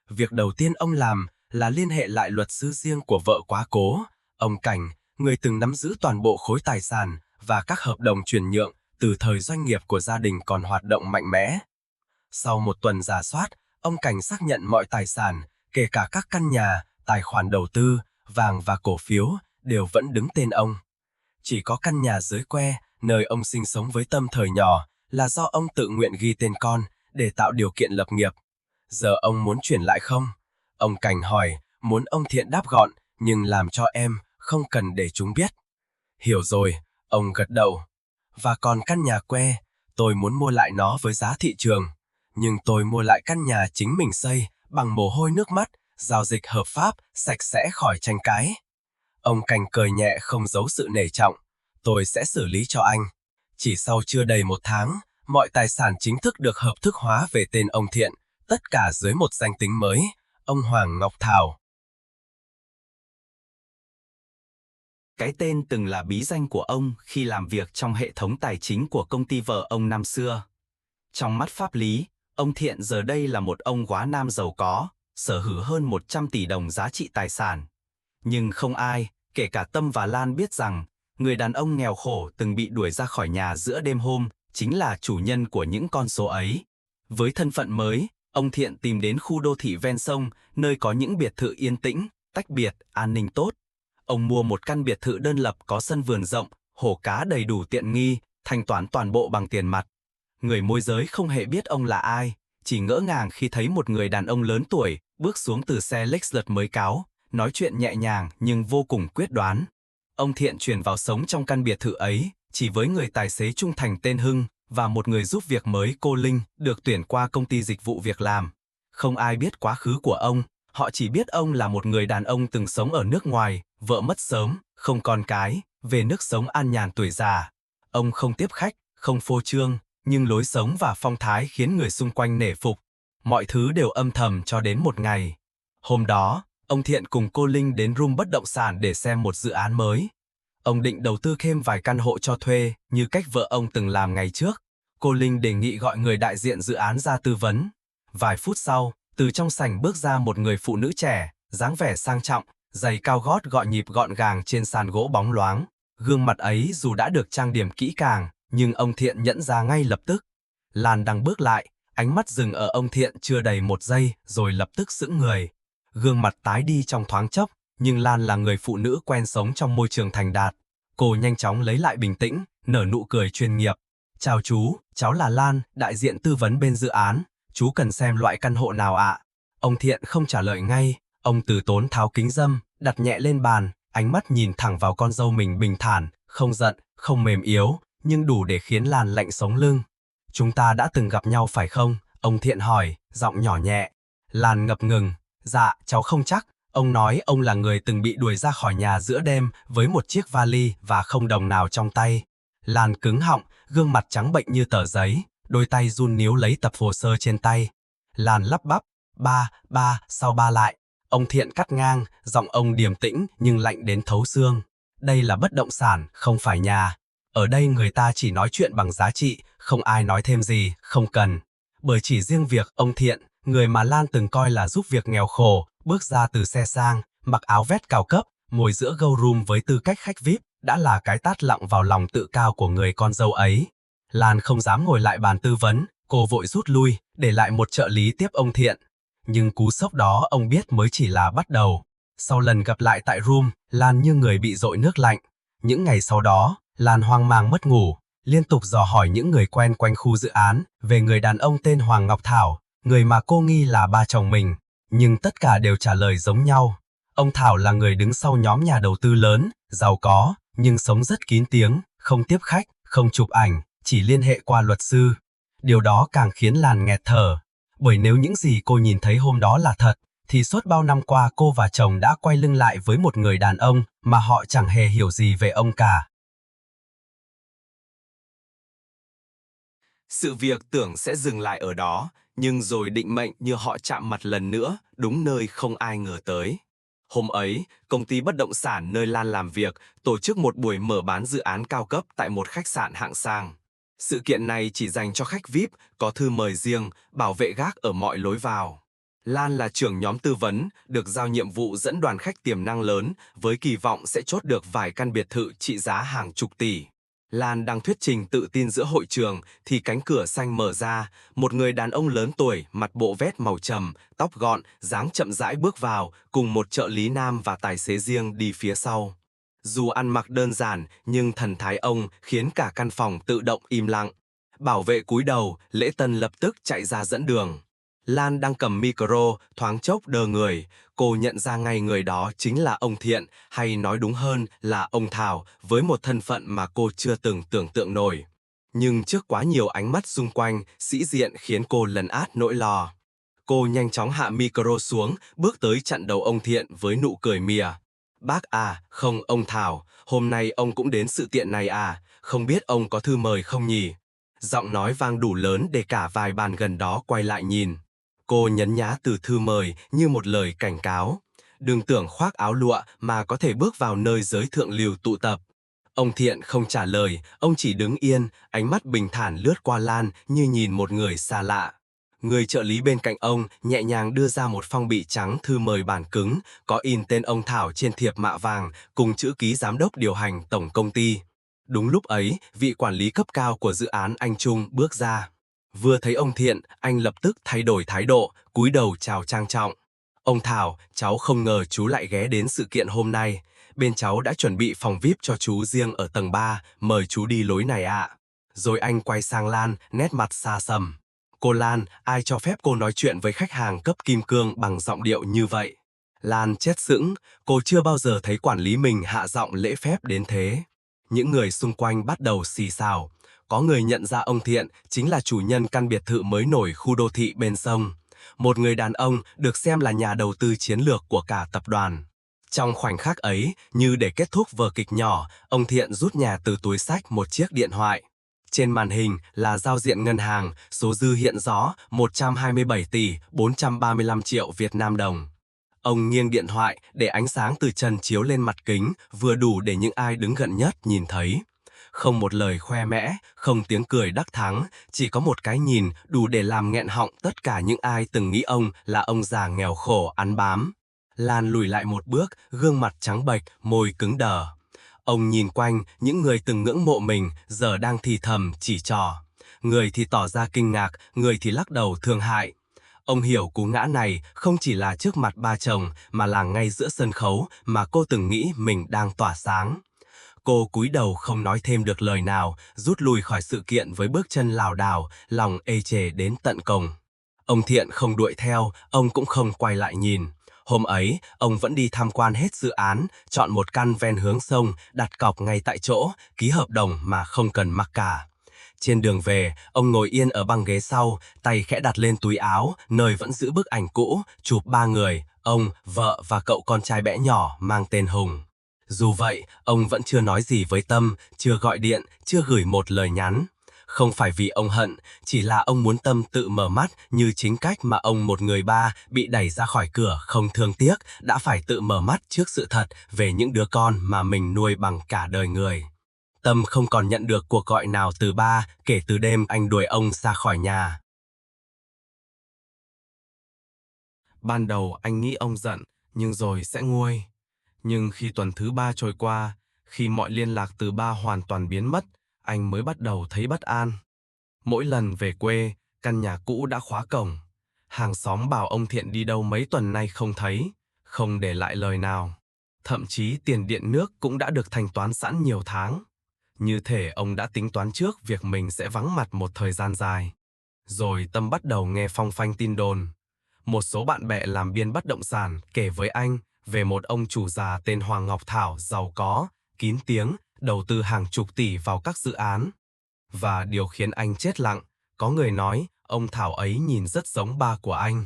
Việc đầu tiên ông làm là liên hệ lại luật sư riêng của vợ quá cố, ông Cảnh, người từng nắm giữ toàn bộ khối tài sản và các hợp đồng chuyển nhượng từ thời doanh nghiệp của gia đình còn hoạt động mạnh mẽ. Sau một tuần rà soát, ông Cảnh xác nhận mọi tài sản, kể cả các căn nhà, tài khoản đầu tư, vàng và cổ phiếu, đều vẫn đứng tên ông. Chỉ có căn nhà dưới que, nơi ông sinh sống với Tâm thời nhỏ, là do ông tự nguyện ghi tên con để tạo điều kiện lập nghiệp. Giờ ông muốn chuyển lại không? Ông Cảnh hỏi, muốn ông Thiện đáp gọn, nhưng làm cho em, không cần để chúng biết. Hiểu rồi, ông gật đầu. Và còn căn nhà que, tôi muốn mua lại nó với giá thị trường. Nhưng tôi mua lại căn nhà chính mình xây, bằng mồ hôi nước mắt, giao dịch hợp pháp, sạch sẽ khỏi tranh cãi. Ông Cảnh cười nhẹ không giấu sự nể trọng. Tôi sẽ xử lý cho anh. Chỉ sau chưa đầy 1 tháng, mọi tài sản chính thức được hợp thức hóa về tên ông Thiện, tất cả dưới một danh tính mới, ông Hoàng Ngọc Thảo. Cái tên từng là bí danh của ông khi làm việc trong hệ thống tài chính của công ty vợ ông năm xưa. Trong mắt pháp lý, ông Thiện giờ đây là một ông góa nam giàu có, sở hữu hơn 100 tỷ đồng giá trị tài sản. Nhưng không ai, kể cả Tâm và Lan biết rằng, người đàn ông nghèo khổ từng bị đuổi ra khỏi nhà giữa đêm hôm, chính là chủ nhân của những con số ấy. Với thân phận mới, ông Thiện tìm đến khu đô thị ven sông, nơi có những biệt thự yên tĩnh, tách biệt, an ninh tốt. Ông mua một căn biệt thự đơn lập có sân vườn rộng, hồ cá đầy đủ tiện nghi, thanh toán toàn bộ bằng tiền mặt. Người môi giới không hề biết ông là ai, chỉ ngỡ ngàng khi thấy một người đàn ông lớn tuổi bước xuống từ xe Lexus mới cáo, nói chuyện nhẹ nhàng nhưng vô cùng quyết đoán. Ông Thiện chuyển vào sống trong căn biệt thự ấy, chỉ với người tài xế trung thành tên Hưng và một người giúp việc mới cô Linh được tuyển qua công ty dịch vụ việc làm. Không ai biết quá khứ của ông, họ chỉ biết ông là một người đàn ông từng sống ở nước ngoài, vợ mất sớm, không con cái, về nước sống an nhàn tuổi già. Ông không tiếp khách, không phô trương, nhưng lối sống và phong thái khiến người xung quanh nể phục. Mọi thứ đều âm thầm cho đến một ngày. Hôm đó, ông Thiện cùng cô Linh đến room bất động sản để xem một dự án mới. Ông định đầu tư thêm vài căn hộ cho thuê như cách vợ ông từng làm ngày trước. Cô Linh đề nghị gọi người đại diện dự án ra tư vấn. Vài phút sau, từ trong sảnh bước ra một người phụ nữ trẻ, dáng vẻ sang trọng, giày cao gót gọn nhịp gọn gàng trên sàn gỗ bóng loáng. Gương mặt ấy dù đã được trang điểm kỹ càng, nhưng ông Thiện nhận ra ngay lập tức. Lan đang bước lại, ánh mắt dừng ở ông Thiện chưa đầy 1 giây rồi lập tức sững người. Gương mặt tái đi trong thoáng chốc, nhưng Lan là người phụ nữ quen sống trong môi trường thành đạt. Cô nhanh chóng lấy lại bình tĩnh, nở nụ cười chuyên nghiệp. Chào chú, cháu là Lan, đại diện tư vấn bên dự án. Chú cần xem loại căn hộ nào ạ? Ông Thiện không trả lời ngay, ông từ tốn tháo kính râm, đặt nhẹ lên bàn, ánh mắt nhìn thẳng vào con dâu mình bình thản, không giận, không mềm yếu, nhưng đủ để khiến Lan lạnh sống lưng. Chúng ta đã từng gặp nhau phải không? Ông Thiện hỏi, giọng nhỏ nhẹ. Lan ngập ngừng, dạ, cháu không chắc. Ông nói ông là người từng bị đuổi ra khỏi nhà giữa đêm với một chiếc vali và không đồng nào trong tay. Lan cứng họng, gương mặt trắng bệch như tờ giấy, đôi tay run níu lấy tập hồ sơ trên tay. Lan lắp bắp, sau ba lại. Ông Thiện cắt ngang, giọng ông điềm tĩnh nhưng lạnh đến thấu xương. Đây là bất động sản, không phải nhà. Ở đây người ta chỉ nói chuyện bằng giá trị, không ai nói thêm gì, không cần. Bởi chỉ riêng việc ông Thiện, người mà Lan từng coi là giúp việc nghèo khổ, bước ra từ xe sang, mặc áo vest cao cấp, ngồi giữa showroom với tư cách khách VIP, đã là cái tát lặng vào lòng tự cao của người con dâu ấy. Lan không dám ngồi lại bàn tư vấn, cô vội rút lui, để lại một trợ lý tiếp ông Thiện. Nhưng cú sốc đó ông biết mới chỉ là bắt đầu. Sau lần gặp lại tại room, Lan như người bị dội nước lạnh. Những ngày sau đó, Lan hoang mang mất ngủ, liên tục dò hỏi những người quen quanh khu dự án về người đàn ông tên Hoàng Ngọc Thảo, người mà cô nghi là ba chồng mình. Nhưng tất cả đều trả lời giống nhau. Ông Thảo là người đứng sau nhóm nhà đầu tư lớn, giàu có, nhưng sống rất kín tiếng, không tiếp khách, không chụp ảnh, chỉ liên hệ qua luật sư. Điều đó càng khiến Lan nghẹt thở. Bởi nếu những gì cô nhìn thấy hôm đó là thật, thì suốt bao năm qua cô và chồng đã quay lưng lại với một người đàn ông mà họ chẳng hề hiểu gì về ông cả. Sự việc tưởng sẽ dừng lại ở đó, nhưng rồi định mệnh như họ chạm mặt lần nữa, đúng nơi không ai ngờ tới. Hôm ấy, công ty bất động sản nơi Lan làm việc tổ chức một buổi mở bán dự án cao cấp tại một khách sạn hạng sang. Sự kiện này chỉ dành cho khách VIP, có thư mời riêng, bảo vệ gác ở mọi lối vào. Lan là trưởng nhóm tư vấn, được giao nhiệm vụ dẫn đoàn khách tiềm năng lớn, với kỳ vọng sẽ chốt được vài căn biệt thự trị giá hàng chục tỷ. Lan đang thuyết trình tự tin giữa hội trường, thì cánh cửa xanh mở ra, một người đàn ông lớn tuổi, mặt bộ vest màu trầm, tóc gọn, dáng chậm rãi bước vào, cùng một trợ lý nam và tài xế riêng đi phía sau. Dù ăn mặc đơn giản, nhưng thần thái ông khiến cả căn phòng tự động im lặng. Bảo vệ cúi đầu, lễ tân lập tức chạy ra dẫn đường. Lan đang cầm micro, thoáng chốc đờ người, cô nhận ra ngay người đó chính là ông Thiện, hay nói đúng hơn là ông Thảo, với một thân phận mà cô chưa từng tưởng tượng nổi. Nhưng trước quá nhiều ánh mắt xung quanh, sĩ diện khiến cô lấn át nỗi lo. Cô nhanh chóng hạ micro xuống, bước tới chặn đầu ông Thiện với nụ cười mỉa. Bác à, không ông Thảo, hôm nay ông cũng đến sự kiện này à, không biết ông có thư mời không nhỉ? Giọng nói vang đủ lớn để cả vài bàn gần đó quay lại nhìn. Cô nhấn nhá từ thư mời như một lời cảnh cáo. Đừng tưởng khoác áo lụa mà có thể bước vào nơi giới thượng lưu tụ tập. Ông Thiện không trả lời, ông chỉ đứng yên, ánh mắt bình thản lướt qua Lan như nhìn một người xa lạ. Người trợ lý bên cạnh ông nhẹ nhàng đưa ra một phong bì trắng thư mời bản cứng, có in tên ông Thảo trên thiệp mạ vàng, cùng chữ ký giám đốc điều hành tổng công ty. Đúng lúc ấy, vị quản lý cấp cao của dự án anh Trung bước ra. Vừa thấy ông Thiện, anh lập tức thay đổi thái độ, cúi đầu chào trang trọng. Ông Thảo, cháu không ngờ chú lại ghé đến sự kiện hôm nay. Bên cháu đã chuẩn bị phòng VIP cho chú riêng ở tầng 3, mời chú đi lối này ạ. Rồi anh quay sang Lan, nét mặt xa sầm. Cô Lan, ai cho phép cô nói chuyện với khách hàng cấp kim cương bằng giọng điệu như vậy? Lan chết sững, cô chưa bao giờ thấy quản lý mình hạ giọng lễ phép đến thế. Những người xung quanh bắt đầu xì xào. Có người nhận ra ông Thiện chính là chủ nhân căn biệt thự mới nổi khu đô thị bên sông. Một người đàn ông được xem là nhà đầu tư chiến lược của cả tập đoàn. Trong khoảnh khắc ấy, như để kết thúc vở kịch nhỏ, ông Thiện rút nhà từ túi xách một chiếc điện thoại. Trên màn hình là giao diện ngân hàng, số dư hiện rõ 127 tỷ 435 triệu Việt Nam đồng. Ông nghiêng điện thoại để ánh sáng từ trần chiếu lên mặt kính, vừa đủ để những ai đứng gần nhất nhìn thấy. Không một lời khoe mẽ, không tiếng cười đắc thắng, chỉ có một cái nhìn đủ để làm nghẹn họng tất cả những ai từng nghĩ ông là ông già nghèo khổ ăn bám. Lan lùi lại một bước, gương mặt trắng bệch, môi cứng đờ. Ông nhìn quanh, những người từng ngưỡng mộ mình giờ đang thì thầm chỉ trỏ. Người thì tỏ ra kinh ngạc, người thì lắc đầu thương hại. Ông hiểu cú ngã này không chỉ là trước mặt ba chồng mà là ngay giữa sân khấu mà cô từng nghĩ mình đang tỏa sáng. Cô cúi đầu không nói thêm được lời nào, rút lui khỏi sự kiện với bước chân lảo đảo, lòng ê chề đến tận cùng. Ông Thiện không đuổi theo, ông cũng không quay lại nhìn. Hôm ấy, ông vẫn đi tham quan hết dự án, chọn một căn ven hướng sông, đặt cọc ngay tại chỗ, ký hợp đồng mà không cần mặc cả. Trên đường về, ông ngồi yên ở băng ghế sau, tay khẽ đặt lên túi áo, nơi vẫn giữ bức ảnh cũ, chụp ba người, ông, vợ và cậu con trai bé nhỏ mang tên Hùng. Dù vậy, ông vẫn chưa nói gì với Tâm, chưa gọi điện, chưa gửi một lời nhắn. Không phải vì ông hận, chỉ là ông muốn Tâm tự mở mắt như chính cách mà ông một người ba bị đẩy ra khỏi cửa không thương tiếc, đã phải tự mở mắt trước sự thật về những đứa con mà mình nuôi bằng cả đời người. Tâm không còn nhận được cuộc gọi nào từ ba kể từ đêm anh đuổi ông ra khỏi nhà. Ban đầu anh nghĩ ông giận, nhưng rồi sẽ nguôi. Nhưng khi tuần thứ 3 trôi qua, khi mọi liên lạc từ ba hoàn toàn biến mất, anh mới bắt đầu thấy bất an. Mỗi lần về quê, căn nhà cũ đã khóa cổng. Hàng xóm bảo ông Thiện đi đâu mấy tuần nay không thấy, không để lại lời nào. Thậm chí tiền điện nước cũng đã được thanh toán sẵn nhiều tháng. Như thể ông đã tính toán trước việc mình sẽ vắng mặt một thời gian dài. Rồi Tâm bắt đầu nghe phong phanh tin đồn. Một số bạn bè làm biên bất động sản kể với anh về một ông chủ già tên Hoàng Ngọc Thảo giàu có, kín tiếng, đầu tư hàng chục tỷ vào các dự án. Và điều khiến anh chết lặng, có người nói ông Thảo ấy nhìn rất giống ba của anh.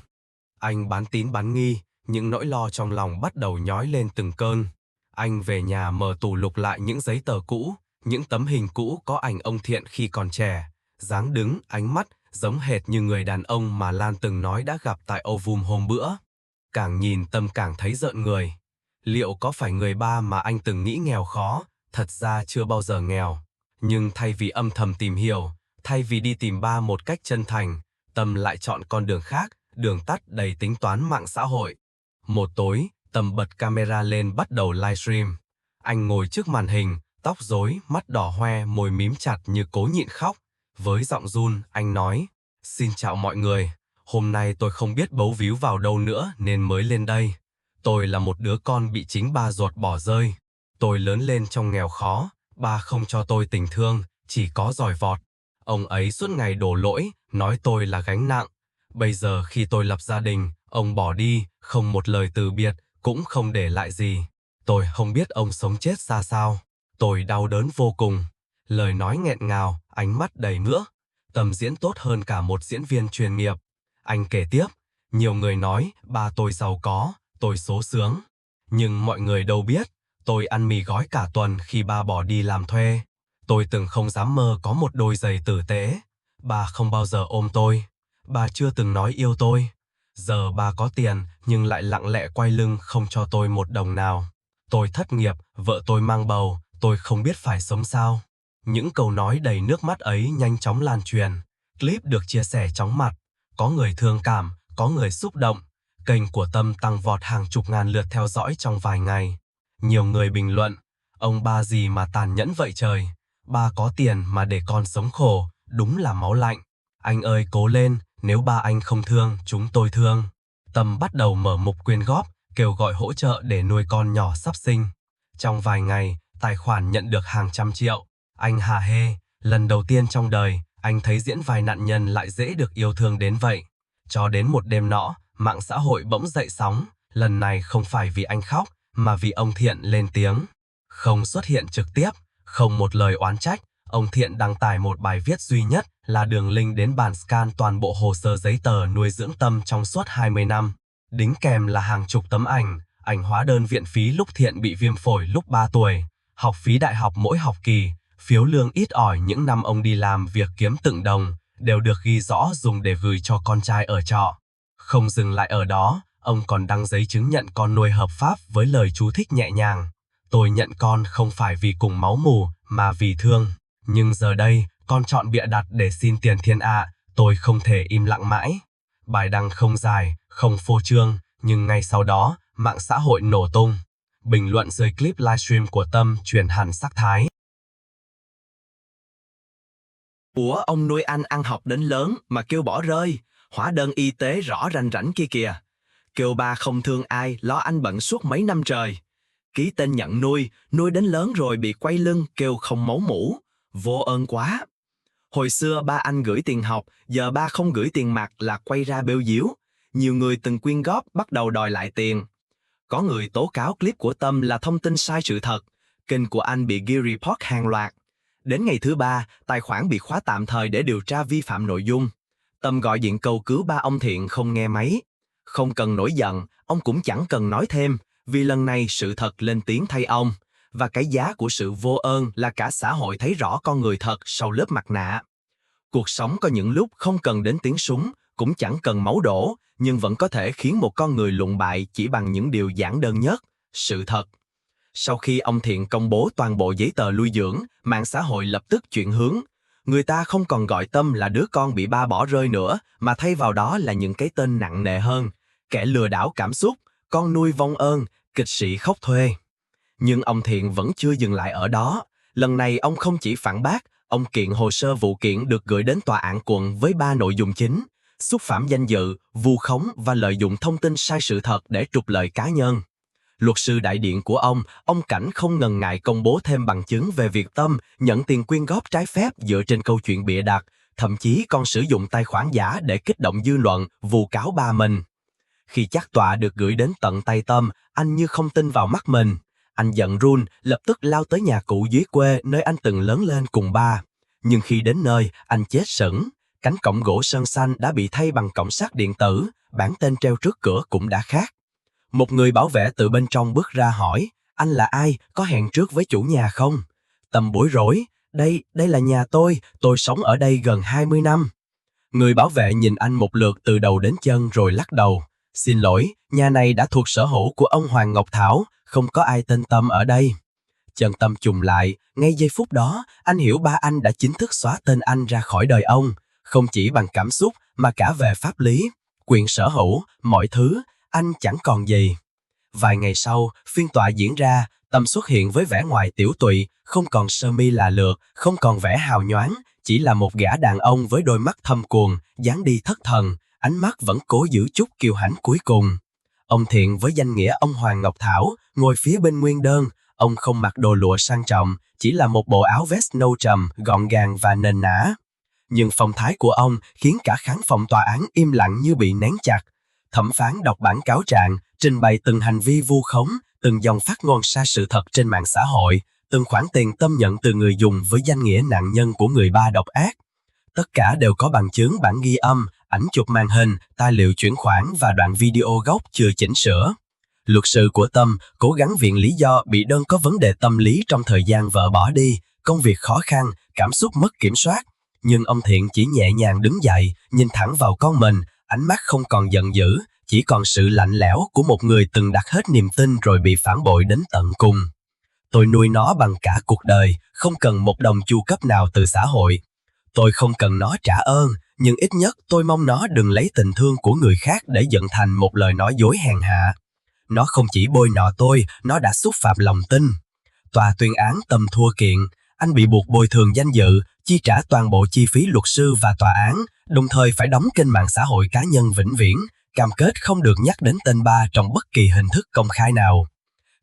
Anh bán tín bán nghi, những nỗi lo trong lòng bắt đầu nhói lên từng cơn. Anh về nhà mở tủ lục lại những giấy tờ cũ, những tấm hình cũ có ảnh ông Thiện khi còn trẻ, dáng đứng, ánh mắt giống hệt như người đàn ông mà Lan từng nói đã gặp tại Ovum hôm bữa. Càng nhìn Tâm càng thấy rợn người. Liệu có phải người ba mà anh từng nghĩ nghèo khó, thật ra chưa bao giờ nghèo. Nhưng thay vì âm thầm tìm hiểu, Thay vì đi tìm ba một cách chân thành, Tâm lại chọn con đường khác, đường tắt đầy tính toán mạng xã hội. Một tối, Tâm bật camera lên bắt đầu livestream. Anh ngồi trước màn hình, tóc rối, mắt đỏ hoe, môi mím chặt như cố nhịn khóc. Với giọng run, anh nói, xin chào mọi người, hôm nay tôi không biết bấu víu vào đâu nữa nên mới lên đây. Tôi là một đứa con bị chính ba ruột bỏ rơi. Tôi lớn lên trong nghèo khó, ba không cho tôi tình thương, chỉ có giỏi vọt. Ông ấy suốt ngày đổ lỗi, nói tôi là gánh nặng. Bây giờ khi tôi lập gia đình, ông bỏ đi, không một lời từ biệt, cũng không để lại gì. Tôi không biết ông sống chết ra sao. Tôi đau đớn vô cùng. Lời nói nghẹn ngào, ánh mắt đầy nữa. Tâm diễn tốt hơn cả một diễn viên chuyên nghiệp. Anh kể tiếp, nhiều người nói ba tôi giàu có, tôi số sướng. Nhưng mọi người đâu biết, tôi ăn mì gói cả tuần khi ba bỏ đi làm thuê. Tôi từng không dám mơ có một đôi giày tử tế. Ba không bao giờ ôm tôi. Ba chưa từng nói yêu tôi. Giờ ba có tiền nhưng lại lặng lẽ quay lưng không cho tôi một đồng nào. Tôi thất nghiệp, vợ tôi mang bầu, tôi không biết phải sống sao. Những câu nói đầy nước mắt ấy nhanh chóng lan truyền. Clip được chia sẻ chóng mặt. Có người thương cảm, có người xúc động. Kênh của Tâm tăng vọt hàng chục ngàn lượt theo dõi trong vài ngày. Nhiều người bình luận, ông ba gì mà tàn nhẫn vậy trời. Ba có tiền mà để con sống khổ, đúng là máu lạnh. Anh ơi cố lên, nếu ba anh không thương, chúng tôi thương. Tâm bắt đầu mở mục quyên góp, kêu gọi hỗ trợ để nuôi con nhỏ sắp sinh. Trong vài ngày, tài khoản nhận được hàng trăm triệu. Anh hả hê, lần đầu tiên trong đời, anh thấy diễn vai nạn nhân lại dễ được yêu thương đến vậy. Cho đến một đêm nọ, mạng xã hội bỗng dậy sóng. Lần này không phải vì anh khóc, mà vì ông Thiện lên tiếng. Không xuất hiện trực tiếp, không một lời oán trách, ông Thiện đăng tải một bài viết duy nhất là đường link đến bản scan toàn bộ hồ sơ giấy tờ nuôi dưỡng Tâm trong suốt 20 năm. Đính kèm là hàng chục tấm ảnh hóa đơn viện phí lúc Thiện bị viêm phổi lúc 3 tuổi, học phí đại học mỗi học kỳ, phiếu lương ít ỏi những năm ông đi làm việc kiếm từng đồng, đều được ghi rõ dùng để gửi cho con trai ở trọ. Không dừng lại ở đó, ông còn đăng giấy chứng nhận con nuôi hợp pháp với lời chú thích nhẹ nhàng. Tôi nhận con không phải vì cùng máu mủ, mà vì thương. Nhưng giờ đây, con chọn bịa đặt để xin tiền thiên ạ, tôi không thể im lặng mãi. Bài đăng không dài, không phô trương, nhưng ngay sau đó, mạng xã hội nổ tung. Bình luận dưới clip livestream của Tâm chuyển hẳn sắc thái. Ủa ông nuôi anh ăn học đến lớn mà kêu bỏ rơi, hóa đơn y tế rõ rành rảnh kia kìa. Kêu ba không thương ai, lo anh bận suốt mấy năm trời. Ký tên nhận nuôi đến lớn rồi bị quay lưng kêu không máu mủ, vô ơn quá. Hồi xưa ba anh gửi tiền học, giờ ba không gửi tiền mặt là quay ra bêu díu. Nhiều người từng quyên góp bắt đầu đòi lại tiền. Có người tố cáo clip của Tâm là thông tin sai sự thật, kênh của anh bị ghi report hàng loạt. Đến ngày thứ 3, tài khoản bị khóa tạm thời để điều tra vi phạm nội dung. Tâm gọi điện cầu cứu ba ông Thiện không nghe máy. Không cần nổi giận, ông cũng chẳng cần nói thêm, vì lần này sự thật lên tiếng thay ông. Và cái giá của sự vô ơn là cả xã hội thấy rõ con người thật sau lớp mặt nạ. Cuộc sống có những lúc không cần đến tiếng súng, cũng chẳng cần máu đổ, nhưng vẫn có thể khiến một con người lụn bại chỉ bằng những điều giản đơn nhất, sự thật. Sau khi ông Thiện công bố toàn bộ giấy tờ nuôi dưỡng, mạng xã hội lập tức chuyển hướng. Người ta không còn gọi Tâm là đứa con bị ba bỏ rơi nữa, mà thay vào đó là những cái tên nặng nề hơn. Kẻ lừa đảo cảm xúc, con nuôi vong ơn, kịch sĩ khóc thuê. Nhưng ông Thiện vẫn chưa dừng lại ở đó. Lần này ông không chỉ phản bác, ông kiện hồ sơ vụ kiện được gửi đến tòa án quận với 3 nội dung chính: xúc phạm danh dự, vu khống và lợi dụng thông tin sai sự thật để trục lợi cá nhân. Luật sư đại diện của ông Cảnh không ngần ngại công bố thêm bằng chứng về việc Tâm nhận tiền quyên góp trái phép dựa trên câu chuyện bịa đặt, thậm chí còn sử dụng tài khoản giả để kích động dư luận, vu cáo ba mình. Khi chắc tọa được gửi đến tận tay Tâm, anh như không tin vào mắt mình. Anh giận run, lập tức lao tới nhà cũ dưới quê nơi anh từng lớn lên cùng ba. Nhưng khi đến nơi, anh chết sững. Cánh cổng gỗ sơn xanh đã bị thay bằng cổng sắt điện tử, bảng tên treo trước cửa cũng đã khác. Một người bảo vệ từ bên trong bước ra hỏi, anh là ai, có hẹn trước với chủ nhà không? Tâm bối rối, đây là nhà tôi sống ở đây gần 20 năm. Người bảo vệ nhìn anh một lượt từ đầu đến chân rồi lắc đầu. Xin lỗi, nhà này đã thuộc sở hữu của ông Hoàng Ngọc Thảo, không có ai tên Tâm ở đây. Chân Tâm trùng lại, ngay giây phút đó, anh hiểu ba anh đã chính thức xóa tên anh ra khỏi đời ông, không chỉ bằng cảm xúc mà cả về pháp lý, quyền sở hữu, mọi thứ, anh chẳng còn gì. Vài ngày sau, phiên tòa diễn ra, Tâm xuất hiện với vẻ ngoài tiểu tụy, không còn sơ mi là lượt, không còn vẻ hào nhoáng, chỉ là một gã đàn ông với đôi mắt thâm quầng, dáng đi thất thần, ánh mắt vẫn cố giữ chút kiêu hãnh cuối cùng. Ông Thiện với danh nghĩa ông Hoàng Ngọc Thảo, ngồi phía bên nguyên đơn, ông không mặc đồ lụa sang trọng, chỉ là một bộ áo vest nâu trầm, gọn gàng và nền nã. Nhưng phong thái của ông khiến cả khán phòng tòa án im lặng như bị nén chặt. Thẩm phán đọc bản cáo trạng, trình bày từng hành vi vu khống, từng dòng phát ngôn sai sự thật trên mạng xã hội, từng khoản tiền Tâm nhận từ người dùng với danh nghĩa nạn nhân của người ba độc ác. Tất cả đều có bằng chứng bản ghi âm, ảnh chụp màn hình, tài liệu chuyển khoản và đoạn video gốc chưa chỉnh sửa. Luật sư của Tâm cố gắng viện lý do bị đơn có vấn đề tâm lý trong thời gian vợ bỏ đi, công việc khó khăn, cảm xúc mất kiểm soát. Nhưng ông Thiện chỉ nhẹ nhàng đứng dậy, nhìn thẳng vào con mình, ánh mắt không còn giận dữ, chỉ còn sự lạnh lẽo của một người từng đặt hết niềm tin rồi bị phản bội đến tận cùng. Tôi nuôi nó bằng cả cuộc đời, không cần một đồng chu cấp nào từ xã hội. Tôi không cần nó trả ơn, nhưng ít nhất tôi mong nó đừng lấy tình thương của người khác để dựng thành một lời nói dối hèn hạ. Nó không chỉ bôi nhọ tôi, nó đã xúc phạm lòng tin. Tòa tuyên án Tâm thua kiện, anh bị buộc bồi thường danh dự, chi trả toàn bộ chi phí luật sư và tòa án, đồng thời phải đóng kênh mạng xã hội cá nhân vĩnh viễn, cam kết không được nhắc đến tên ba trong bất kỳ hình thức công khai nào.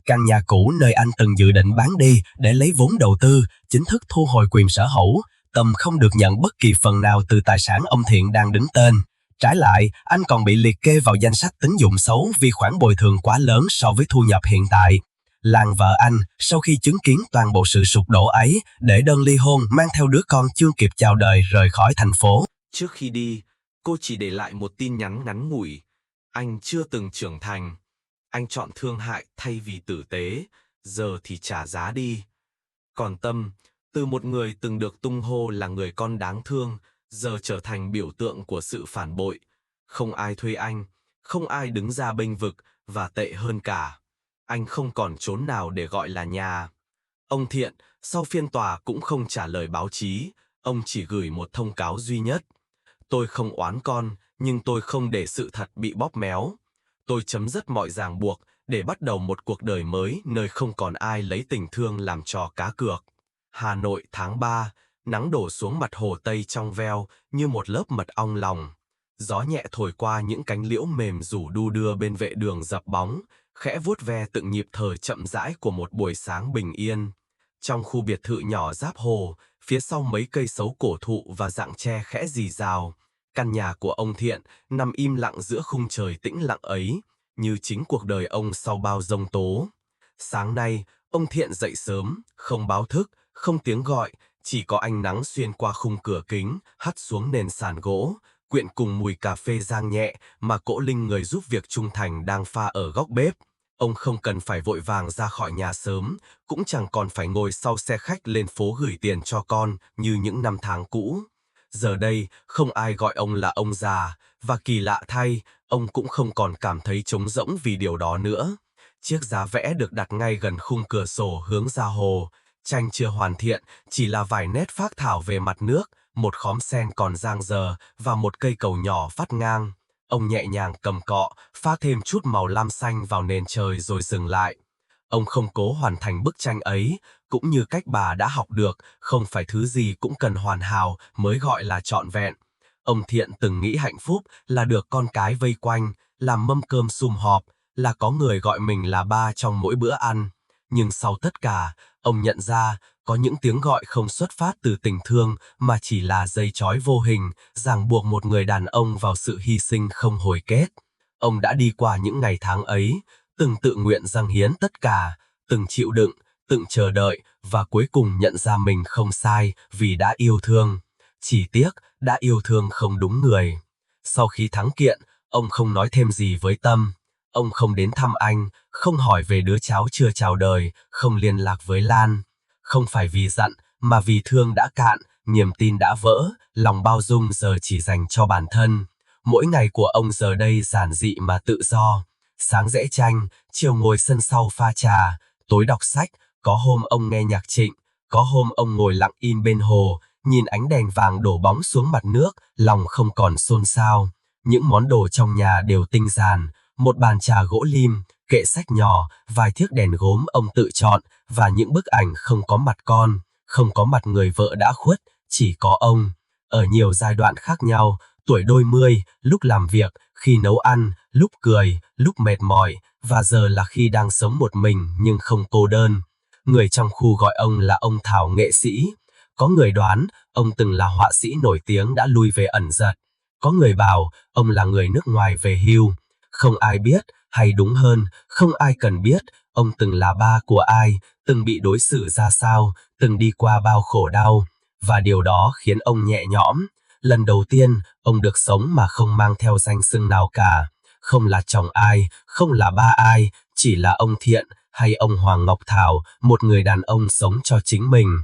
Căn nhà cũ nơi anh từng dự định bán đi để lấy vốn đầu tư, chính thức thu hồi quyền sở hữu, Tâm không được nhận bất kỳ phần nào từ tài sản ông Thiện đang đứng tên. Trái lại, anh còn bị liệt kê vào danh sách tín dụng xấu vì khoản bồi thường quá lớn so với thu nhập hiện tại. Làng vợ anh, sau khi chứng kiến toàn bộ sự sụp đổ ấy, để đơn ly hôn mang theo đứa con chưa kịp chào đời rời khỏi thành phố. Trước khi đi, cô chỉ để lại một tin nhắn ngắn ngủi. Anh chưa từng trưởng thành. Anh chọn thương hại thay vì tử tế, giờ thì trả giá đi. Còn Tâm, từ một người từng được tung hô là người con đáng thương, giờ trở thành biểu tượng của sự phản bội. Không ai thuê anh, không ai đứng ra bênh vực, và tệ hơn cả, anh không còn chốn nào để gọi là nhà. Ông Thiện, sau phiên tòa cũng không trả lời báo chí, ông chỉ gửi một thông cáo duy nhất. Tôi không oán con, nhưng tôi không để sự thật bị bóp méo. Tôi chấm dứt mọi ràng buộc để bắt đầu một cuộc đời mới nơi không còn ai lấy tình thương làm trò cá cược. Hà Nội tháng 3, nắng đổ xuống mặt hồ Tây trong veo như một lớp mật ong lòng. Gió nhẹ thổi qua những cánh liễu mềm rủ đu đưa bên vệ đường dập bóng, khẽ vuốt ve từng nhịp thở chậm rãi của một buổi sáng bình yên. Trong khu biệt thự nhỏ giáp hồ, phía sau mấy cây sấu cổ thụ và rặng tre khẽ rì rào, căn nhà của ông Thiện nằm im lặng giữa khung trời tĩnh lặng ấy, như chính cuộc đời ông sau bao giông tố. Sáng nay, ông Thiện dậy sớm, không báo thức, không tiếng gọi, chỉ có ánh nắng xuyên qua khung cửa kính, hắt xuống nền sàn gỗ, quyện cùng mùi cà phê rang nhẹ mà cỗ linh người giúp việc trung thành đang pha ở góc bếp. Ông không cần phải vội vàng ra khỏi nhà sớm, cũng chẳng còn phải ngồi sau xe khách lên phố gửi tiền cho con như những năm tháng cũ. Giờ đây, không ai gọi ông là ông già, và kỳ lạ thay, ông cũng không còn cảm thấy trống rỗng vì điều đó nữa. Chiếc giá vẽ được đặt ngay gần khung cửa sổ hướng ra hồ. Tranh chưa hoàn thiện, chỉ là vài nét phác thảo về mặt nước, một khóm sen còn dang dở và một cây cầu nhỏ vắt ngang. Ông nhẹ nhàng cầm cọ, pha thêm chút màu lam xanh vào nền trời rồi dừng lại. Ông không cố hoàn thành bức tranh ấy, cũng như cách bà đã học được, không phải thứ gì cũng cần hoàn hảo mới gọi là trọn vẹn. Ông Thiện từng nghĩ hạnh phúc là được con cái vây quanh, làm mâm cơm sum họp, là có người gọi mình là ba trong mỗi bữa ăn. Nhưng sau tất cả, ông nhận ra có những tiếng gọi không xuất phát từ tình thương mà chỉ là dây trói vô hình, ràng buộc một người đàn ông vào sự hy sinh không hồi kết. Ông đã đi qua những ngày tháng ấy, từng tự nguyện dâng hiến tất cả, từng chịu đựng, từng chờ đợi và cuối cùng nhận ra mình không sai vì đã yêu thương. Chỉ tiếc, đã yêu thương không đúng người. Sau khi thắng kiện, ông không nói thêm gì với Tâm. Ông không đến thăm anh, không hỏi về đứa cháu chưa chào đời, không liên lạc với Lan. Không phải vì giận, mà vì thương đã cạn, niềm tin đã vỡ, lòng bao dung giờ chỉ dành cho bản thân. Mỗi ngày của ông giờ đây giản dị mà tự do. Sáng rẽ tranh, chiều ngồi sân sau pha trà, tối đọc sách, có hôm ông nghe nhạc Trịnh, có hôm ông ngồi lặng im bên hồ, nhìn ánh đèn vàng đổ bóng xuống mặt nước, lòng không còn xôn xao. Những món đồ trong nhà đều tinh giản, một bàn trà gỗ lim, kệ sách nhỏ, vài chiếc đèn gốm ông tự chọn và những bức ảnh không có mặt con, không có mặt người vợ đã khuất, chỉ có ông. Ở nhiều giai đoạn khác nhau, tuổi đôi mươi, lúc làm việc, khi nấu ăn, lúc cười, lúc mệt mỏi, và giờ là khi đang sống một mình nhưng không cô đơn. Người trong khu gọi ông là ông Thảo nghệ sĩ. Có người đoán ông từng là họa sĩ nổi tiếng đã lui về ẩn dật. Có người bảo ông là người nước ngoài về hưu. Không ai biết, hay đúng hơn, không ai cần biết, ông từng là ba của ai, từng bị đối xử ra sao, từng đi qua bao khổ đau. Và điều đó khiến ông nhẹ nhõm. Lần đầu tiên, ông được sống mà không mang theo danh xưng nào cả. Không là chồng ai, không là ba ai, chỉ là ông Thiện hay ông Hoàng Ngọc Thảo, một người đàn ông sống cho chính mình.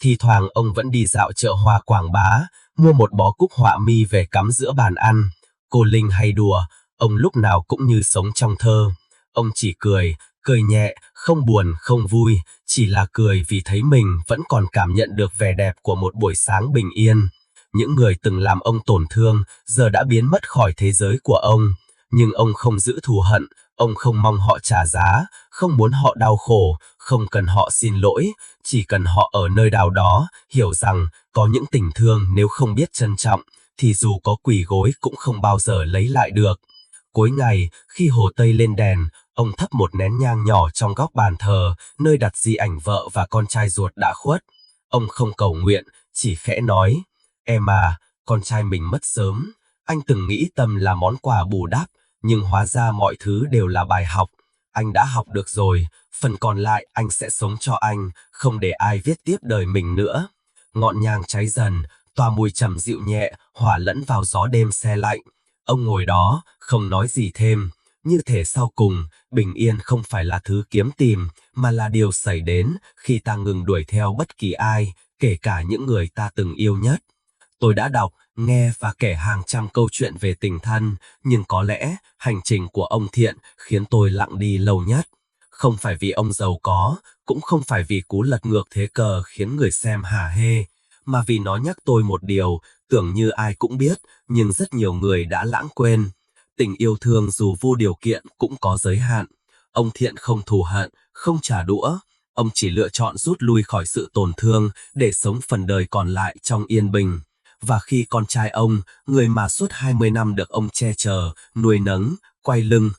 Thi thoảng ông vẫn đi dạo chợ hoa Quảng Bá, mua một bó cúc họa mi về cắm giữa bàn ăn. Cô Linh hay đùa, ông lúc nào cũng như sống trong thơ. Ông chỉ cười, cười nhẹ, không buồn, không vui, chỉ là cười vì thấy mình vẫn còn cảm nhận được vẻ đẹp của một buổi sáng bình yên. Những người từng làm ông tổn thương giờ đã biến mất khỏi thế giới của ông. Nhưng ông không giữ thù hận, ông không mong họ trả giá, không muốn họ đau khổ, không cần họ xin lỗi, chỉ cần họ ở nơi nào đó hiểu rằng có những tình thương nếu không biết trân trọng, thì dù có quỳ gối cũng không bao giờ lấy lại được. Cuối ngày, khi hồ Tây lên đèn, ông thắp một nén nhang nhỏ trong góc bàn thờ, nơi đặt di ảnh vợ và con trai ruột đã khuất. Ông không cầu nguyện, chỉ khẽ nói, em à, con trai mình mất sớm, anh từng nghĩ Tâm là món quà bù đắp, nhưng hóa ra mọi thứ đều là bài học. Anh đã học được rồi, phần còn lại anh sẽ sống cho anh, không để ai viết tiếp đời mình nữa. Ngọn nhang cháy dần, tỏa mùi trầm dịu nhẹ, hòa lẫn vào gió đêm se lạnh. Ông ngồi đó, không nói gì thêm, như thể sau cùng, bình yên không phải là thứ kiếm tìm, mà là điều xảy đến khi ta ngừng đuổi theo bất kỳ ai, kể cả những người ta từng yêu nhất. Tôi đã đọc, nghe và kể hàng trăm câu chuyện về tình thân, nhưng có lẽ hành trình của ông Thiện khiến tôi lặng đi lâu nhất. Không phải vì ông giàu có, cũng không phải vì cú lật ngược thế cờ khiến người xem hả hê, mà vì nó nhắc tôi một điều, tưởng như ai cũng biết, nhưng rất nhiều người đã lãng quên. Tình yêu thương dù vô điều kiện cũng có giới hạn. Ông Thiện không thù hận, không trả đũa. Ông chỉ lựa chọn rút lui khỏi sự tổn thương để sống phần đời còn lại trong yên bình. Và khi con trai ông, người mà suốt 20 năm được ông che chở, nuôi nấng, quay lưng,